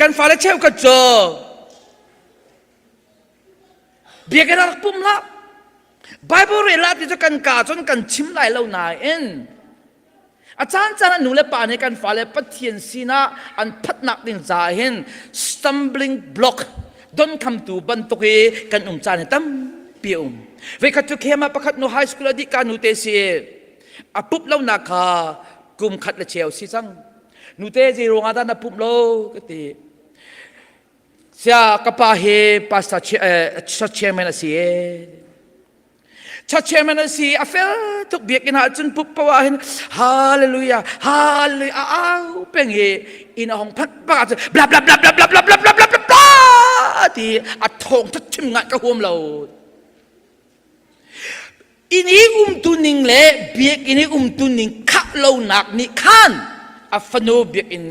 กันฟ้าและเชี่ยวกันเจอเบียกันรักปุ่มละไบเบิลเรลัดที่จะกันกาจนกันชิมไหลเราหนาเอ็นอาจารย์จะนั่นหนูเล็บป่าในกันฟ้าและปะเทียนสีนาอันพัดนักดินใจเห็น stumbling block ดนคำตูบันตุกกันจานตั้มเปียเวกัตุเคมาประคัดนูไฮสคูลดิการนูเตซีอาปุ๊บเล่านาคากุมขัดและเชียวสิจังนูเตจีโรงอาดานาปุ๊บเล่ากติเสียกปาเฮปัสตาชัดเชมันสีชัดเชมันสีอาเฟลทุกเบียกินหาจนปุ๊บปวาหินฮาเลลูยาฮาเลลูยาอ้าวเป็นเฮอินห้องพัดปาจะบลาบลาบลาบลาบลาบลาบลาบลาบลาบลาที่อัดทองทัดชิมงานกระหัวเราอินี้ตุนิงเล่เบียกินี้ตุนิงข้าเราหนักนี่ขันอัฟโนเบียกิน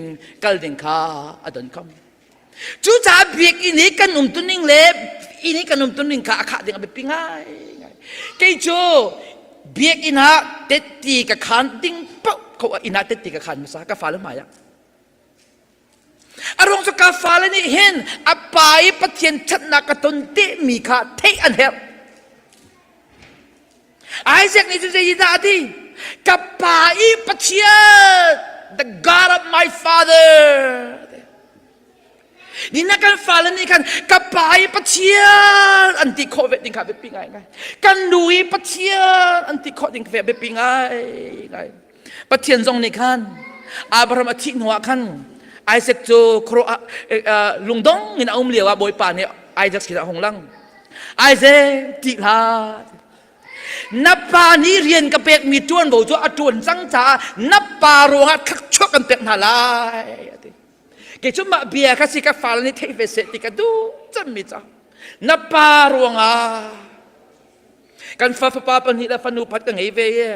กัลดิงข้าอดันคำจู่จ้าเบียกอินี้กันตุนิงเล็บอินี้กันตุนิงข้าข้าเด้งไปปิ้งง่ายเกยโจเบียกอินาเต็ดตีกับขันดิ้งปุ๊บเขาว่าอินาเต็ดตีกับขันภาษากาฟ้าหรือไม่อะอารมณ์สกาฟ้าเลยนี่เห็นอปายปะเทียนชัดนักตนเตมีข้าเทอันเฮลไอเซกนี่จะยินดี kapai patia the God of my father ni na kan fala ni kan kapai patia anti covid ding ka be pingai ngai kan nui patia anti covid ding ka be pingai ngai patien zong ni kan Abraham athi nuwa kan Isaac cho kro lungdong in aum liwa boy pa ni Isaac sila hong lang Isaac ti la napa ni rian ka pek mi tuan bo cho atun sang cha napa ronga khak chok kan pek na lai ke chuma bia ka si ka fal ni thei ve se ti ka du cham mi cha napa ronga kan fa pa pa ni la fa nu phat ka ngei ve ye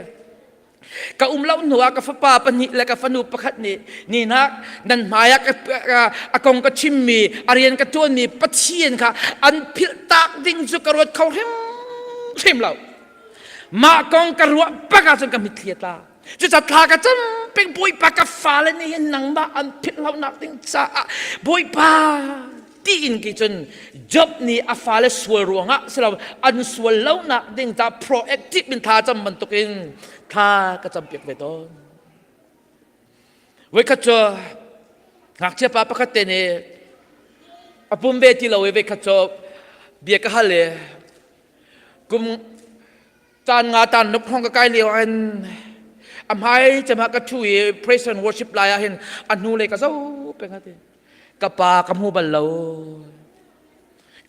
ka umlau nuwa ka fa pa pa ni la ka fa nu pakhat ni na nan maya ka akong ka chimmi arian ka tuan mi pachien ka an phil tak ding zu ka rot khau him lau ma kong ka ruwa pa ka chung ka mitliat la chu cha tha ka cham peng boy pa ka fa le ni nang ma an phil lau nak ding cha boy pa ti in ki chun job ni a fa le sual ruanga sila an sual lau nak ding ta proactive min tha cham man tukin tha ka cham piak ve ton we ka cho ngak che pa pa ka te ne apum be ti lo we ka cho bia ka hale kum tan nga tan nop hong ka kai liao an am haiจะมากระทุย praise and worship ลายเห็นอันนู้เลยก็เจ้าเป็นไงทีกะปากะมูบัลเลา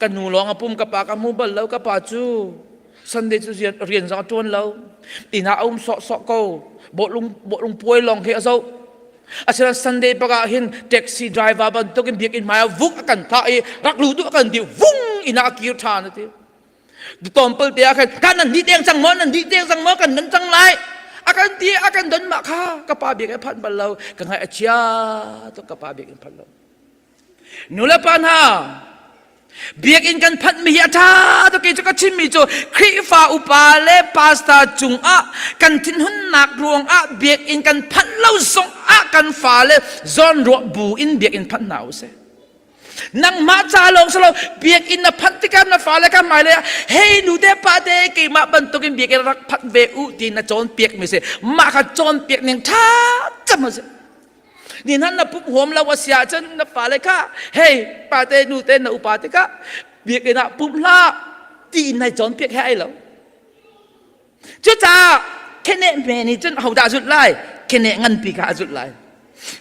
กันนูร้องปุ่มกะปากะมูบัลเลากะปาจูสันเดจูเรียนสังจวนเราตีน่าอุ้มสอกกูบทลงป่วยลองเฮียเจ้าอาจารย์สันเดย์ปะกะเห็นแท็กซี่ไดรเวอร์บันตุกินเบียกินมาวุกกันท่ารักลูดุกันดิวุ้งอินาคิวทานทีตอมเปิลเตียกันนั่นดีเตียงสังมอนั่นดีเตียงสังมอกันนั่นสังไรakan dia akan don makha kapabiak kan phan balau kan hai achia to kapabiak kan phan lo nula pan ha biak in kan phan mi atha to ke ka chim mi cho khri fa upa le pasta chung a kan thin hun nak ruang a biak in kan phan lo song a kan fa le zon ro bu in biak in phan nau se nang ma cha long salo biak in na phan tikam na fa le ka mai le hey nu de pa de ke ma ban to kin biak rak phat ve u ti na chon piak mi se ma kha chon piak ning tha cham se ni nan na pup hom la wa sia chen na fa le ka hey pa te nu te na u pa te ka biak na pup la ti na chon piak hai lo chu cha kene me ni chen hau da zut lai kene ngan pi ka zut lai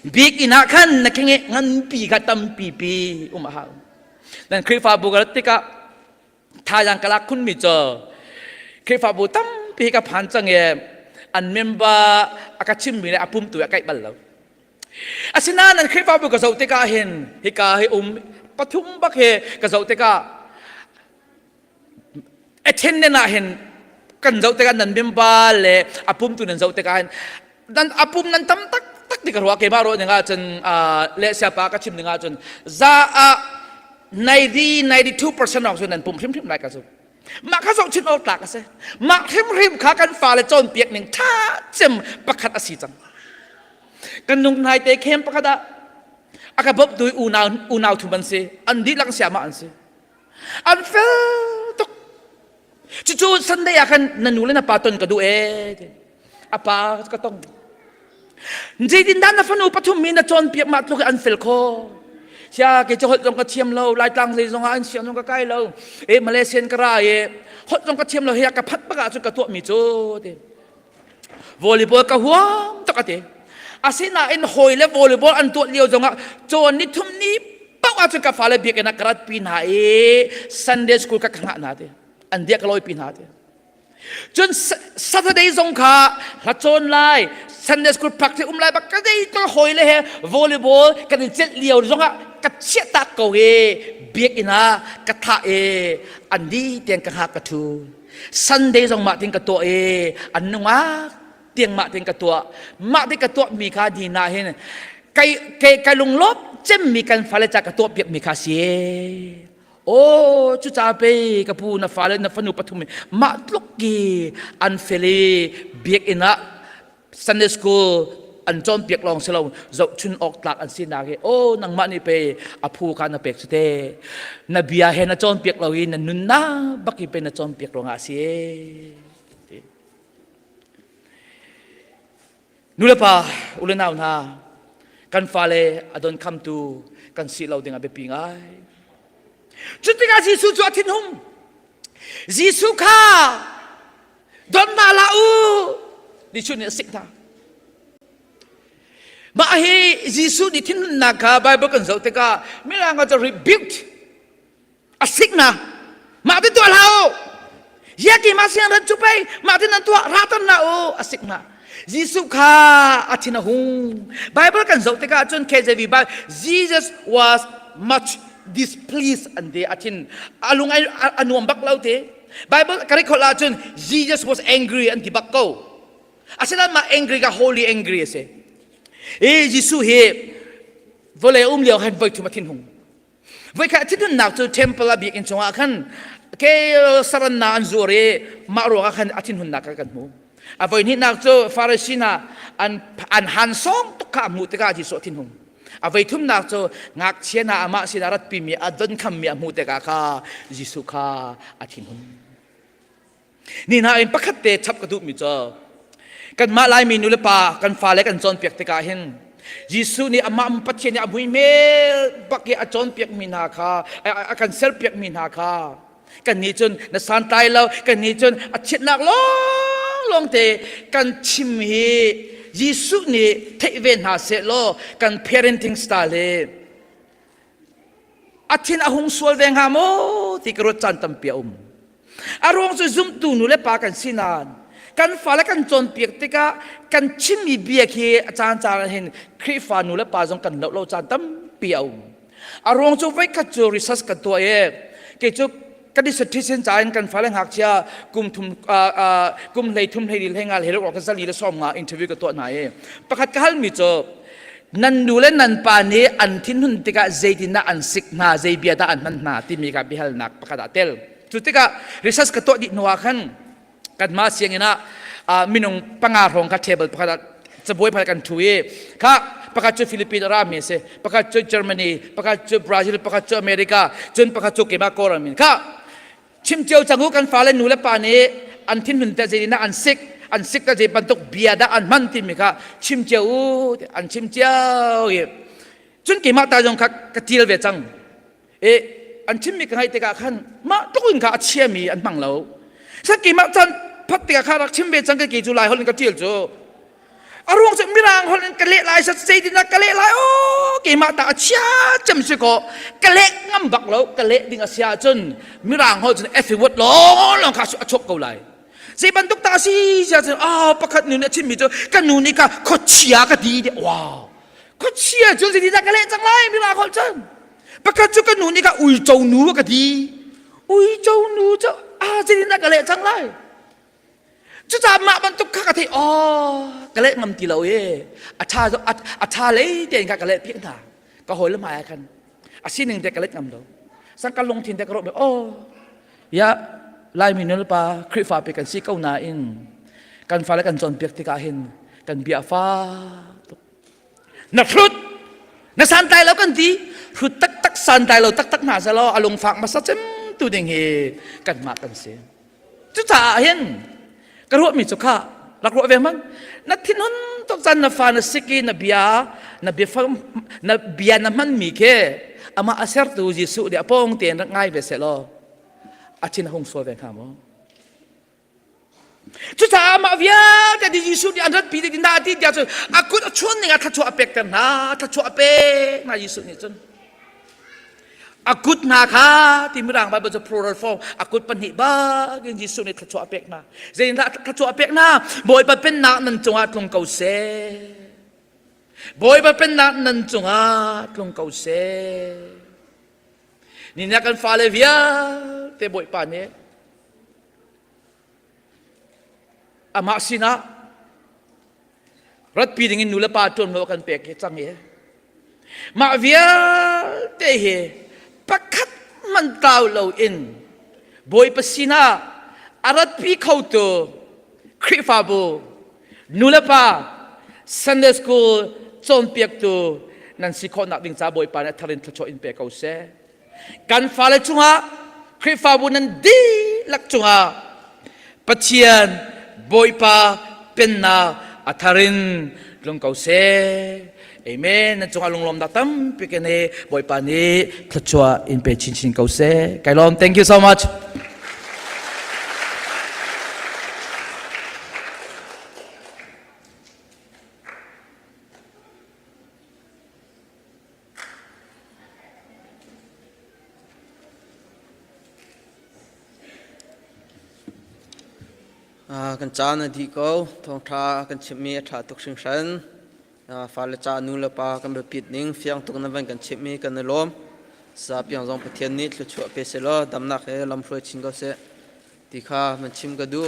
big ina kan na kenge ngan pi ka tam pi umaha dan krifa bugaltika thayang kalak kun mi cho krifa bu tam pi ka phan chang ye an member akachim mi le apum tu kai bal lo asina nan krifa bu ka zautika hen hi ka hi pathum bak he ka zautika attend na hen kan zautika nan member le apum tu nan zautika hen dan apum nan tam tak di karwa ke baro nga chen le sia pa ka chim nga chen za 92% of sunan pum hrim lai ka su ma ka so chin o tak ka se ma hrim kha kan fa le chon piak ning tha chem pakhat asi chang kan nung nai te khem pakada aka bob dui unaw thu ban se an di lang sia ma an se an fel tok chu sunday akan nanule na paton ka du apa ka tong Jadi dan na fanu patum mina chon piak mat lu an fel ko sia ke hot jong ka thiam lo lai tlang le jong an siam jong ka kai lo malaysian kra hot jong ka thiam lo he ka phat pa ka chu ka to mi chu te volleyball ka huam to ka te asina in hoi le volleyball an to liao jong chon ni thum ni pa ka chu ka fa le biak na krat pin ha Sunday school ka khna na te an dia ka loi pin ha te chun Saturday jong kha la chon lai Sunday school practice lai ba ka dei to hoi le he volleyball ka ni chet liao jong ka che ta ko biak ina ka tha an di tiang ka ha ka thu Sunday jong ma ting ka to an nunga tiang ma ting ka to ma ti ka to mi kha di na hen kai lung lop chem mi kan fa le cha ka to biak mi kha si chu cha pe ka pu na fa le na fanu pathum ma tluk ki an fele biak ina Sunday school an chon piak long selo zo chun ok tlak an sin na ke nang ma ni pe aphu ka na pek te na bia he na chon piak lo in na nun na baki pe na chon piak lo nga si นูเลปาอุลนาวนากันฟาเลอดอนคัมตูกันสิเราดึงอาเบปิงไอจุดที่การจีสุจวดทิ้งหุ่มจีสุข้าดอนนาลาอูดิชุนเนี่ยสิกนามาเฮจีสุดิทิ้งนักไบเบิลกันสุดที่กาไม่ลางก็จะ rebuke อาสิกนามาที่ตัวเรายากิมาเสียงรันจุไปมาที่นั่นตัวรัตนาโออาสิกนาJesus ka atina hung Bible kan zau teka chun KJV ba Jesus was much displeased and they atin alungai anuam baklau te Bible kare khola chun Jesus was angry and tibakko asila ma angry ka holy angry ase Jesus he vole liao han voi tu matin hung voi ka tin nak tu temple abi in chunga khan ke saran na anzore maro ka khan atin hun nak kan mu avoy ni nak cho Pharisina an han song to ka mu te ka ji so tin hung avoy thum nak cho ngak chiana ama sinarat pi mi adon kham mi mu te ka kha Jisu kha athin hung ni na in pakhat te chap ka du mi cho kan ma lai mi nu le pa kan fa le kan chon pek te ka hin Jisu ni ama patchen ni abui me bakye a chon pek mi na kha kan sel pek mi na kha kan ni chun na san tai lo kan ni chun a chit nak loลงเตกันชิมฮียิสุนี่เทเวนหาเสโลกัน parenting style อาทินอาหงสวลเวงหามโอที่กรดจันตัมเปียมอารมณ์จะซุ่มตูนุเลปากันสินานกันฟ้าและกันจนเปียกติกากันชิมมีเบียคีอาจารย์เห็นคริฟานุเลปาจงกันเราจันตัมเปียมอารมณ์จะไว้กัดจูริสัสกันตัวเองเกี่ยวกันดิสติสินใจกันฟ้าแรงหักเชียกุมเลยทุ่มเลยดีเลยงานเลยเราออกกันสักลีและซ้อมงานอินเทอร์วิวกับตัวไหนประกาศกันมีจบนันดูและนันปานีอันทิ้งหุ่นติกาเจดินาอันสิกนาเจเบียดาอันมันนาที่มีกับบิฮัลนักประกาศเตลจุดติการิสัสกับตัวดินัวขันกันมาเสียงนะมินงปังอารงกับเทเบิลประกาศจะบวยพันกันทุยค่ะประกาศจุดฟิลิปปินส์รามีเสประกาศจุดเยอรมนีประกาศจุดบราซิลประกาศจุดอเมริกาจนประกาศจุดเกมาโกรามินค่ะชิมเจียวจังหูกันฟ้าเล่นนูและปานีอันทิ้งหุ่นแต่เจดินาอันสิกแต่เจบันตุกเบียดาอันมันที่มีค่ะชิมเจียวอันชิมเจียวจนกี่มาตายงค่ะกระเทียลเวจังอันชิมมีกันให้ติกาขันมาตุกุนค่ะเชี่ยมีอันบังเราสักกี่มาจันพัดติกาค่ะรักชิมเวจังก็กี่จุลายคนกระเทียลจูอารมณ์จะมีรางคนกระเละลายสัตย์เจดินากระเละลายโอ้กี่มาตาเชี่ยจำสิโกกระเละงำบักเรากระเละดิ่งอาเซียจนมีรางคนจนเอฟวิวต์ลองค่ะชกเกาไลเจบันตุกตาซีจะประคัดนูเนี่ยชิมมีเจอกันนูนี่ก็ขดเชียก็ดีเดียวว้าวขดเชียจนสิดีนักกระเละจังไรมีรางคนจนประคัดจุกันนูนี่ก็อุ้ยเจ้าหนูก็ดีอุ้ยเจ้าหนูเจ้าสิดีนักกระเละจังไรจุดจามาบันตุกข้ากะทิอ๋อกะเละงำตีเราอาชาเลยเด่นกะเละเพียงตาก็หอยละหมายกันอาชีพหนึ่งแต่กะเละงำเราสังกัดลงทินแต่กระโดดแบบโอ้ยะลายมีเนื้อปลาคริฟ้าไปกันซีเก้านาอินกันฟ้าและกันจนเปียกติกาเห็นกันเบียฟ้านักfruดนักสันไตแล้วกันดีfruดตักสันไตเราตักหนาซะล้ออารมณ์ฝากมาสักเจมตัวเด้งเฮกันมากันเสียจุดจ่าเห็นกระโดดมีจุกข้ารักรัวเวมันนักที่นั้นต้องจันนับฟ้านับสิกีนับเบียนับมันมีแค่อามาอาเซอร์ตูจิสุเดียป้องเตียนง่ายเวสเลออาชินหงสวดเวงขามจุดท้ายมาเวียแต่ดิจิสุเดียอันนั้นปีดินดาที่เดียวจนอากุดชวนเนี่ยทัชชัวเปกกันนะทัชชัวเปกนะจิสุนี่จนอากุดนาค่ะที่มีร่างใบบนจะ plural form อากุดปัญหิบากินจิสุนี่ทัชชัวเปกนะเจนทัชชัวเปกนะบ่อยเป็นนักนันจงอาตรงเกาเสบ่อยเป็นนักนันจงอาตรงเกาเสนี่นักกันฟาเลเวียแต่บ่อยป่านนี้อามาสินะรัฐปีดิ่งนูเลปาจนเรากันเปกจังเฮมาเวียแต่เฮประคัดมันเต้าเราอินบ่อยปัสินะอารัฐปีเข้าตัวคริฟาบูนูเลปาซันเดย์สคูลจนเปียกตัวนั่นสิคนนักดิ่งจ้าบ่อยป่านทารินทัชโชอินเปกเอาเสกันฟ้าเลจุงะคริฟาบุนันดีลักจุงะปัจเจียนบ่อยป่าเป็นนา atharin lung kau se amen na chunga lung lom da tam pikene boy pani thachwa in pe chin chin kau se kailom thank you so much. Kan cha na di ko thong tha kan chimi tha tuk sing san fa le cha nu la pa kan be pit ning fiang tuk na van kan chimi kan lom sa piang jong pathian ni thlu chu pe se lo dam na khe lam hroi chin go se ti kha man chim ga du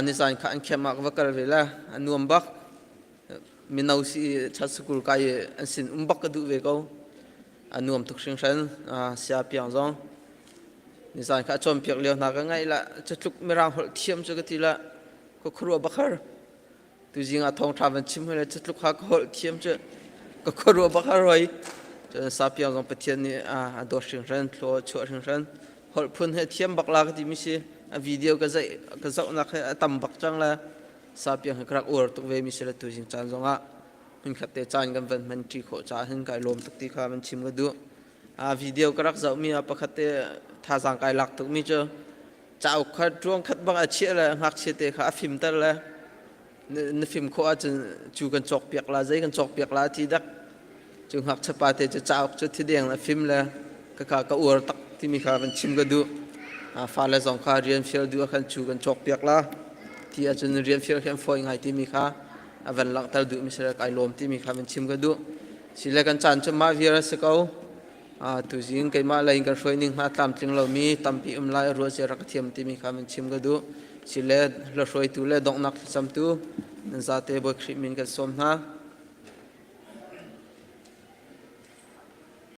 ni zan kha an khema ka kal ve la anuam bak minau si cha school ka ye an sin bak ka du ve ko anuam tuk sing san sia piang jong ni zan kha chom piak leo na ka ngai la chatluk merang hol thiam chu ka ti la ko khru bakhar tu jinga thong tha van chim hele chatluk kha ko hol thiam chu ko khru bakhar roi cha sa piang jong pathian ni a do sing ran thlo chu sing ran hol phun he thiam bakla ka ti mi si a video ka zai ka zau na kha tam bak chang la sa piang he krak ur tuk ve mi se la tu jing chan zonga min khatte chan gan van man ti kho cha hin kai lom tuk ti kha man chim ga du video karak zau mi apakhate tha sang kai lak tuk mi cho chau khat truang khat bang a che la ngak che te kha phim tar la ne phim kho a chu kan chok piak la zai kan chok piak la ti dak chu ngak chapa te cha chau chu thi deng la phim la ka ur tak ti mi kha ban chim ga du fa la zong kha rian fiel du khan chu kan chok piak la ti a chun rian fiel khem foi ngai ti mi kha avan lak tar du mi se kai lom ti mi kha ban chim ga du sile kan chan cha ma vira se ko tu jing kai ma lai kan hroi ning ma tam tling lo mi tam pi lai ro che rak thiam ti mi kha min chim ga du sile lo hroi tu le dong nak sam tu nan za te bo khri min kan som na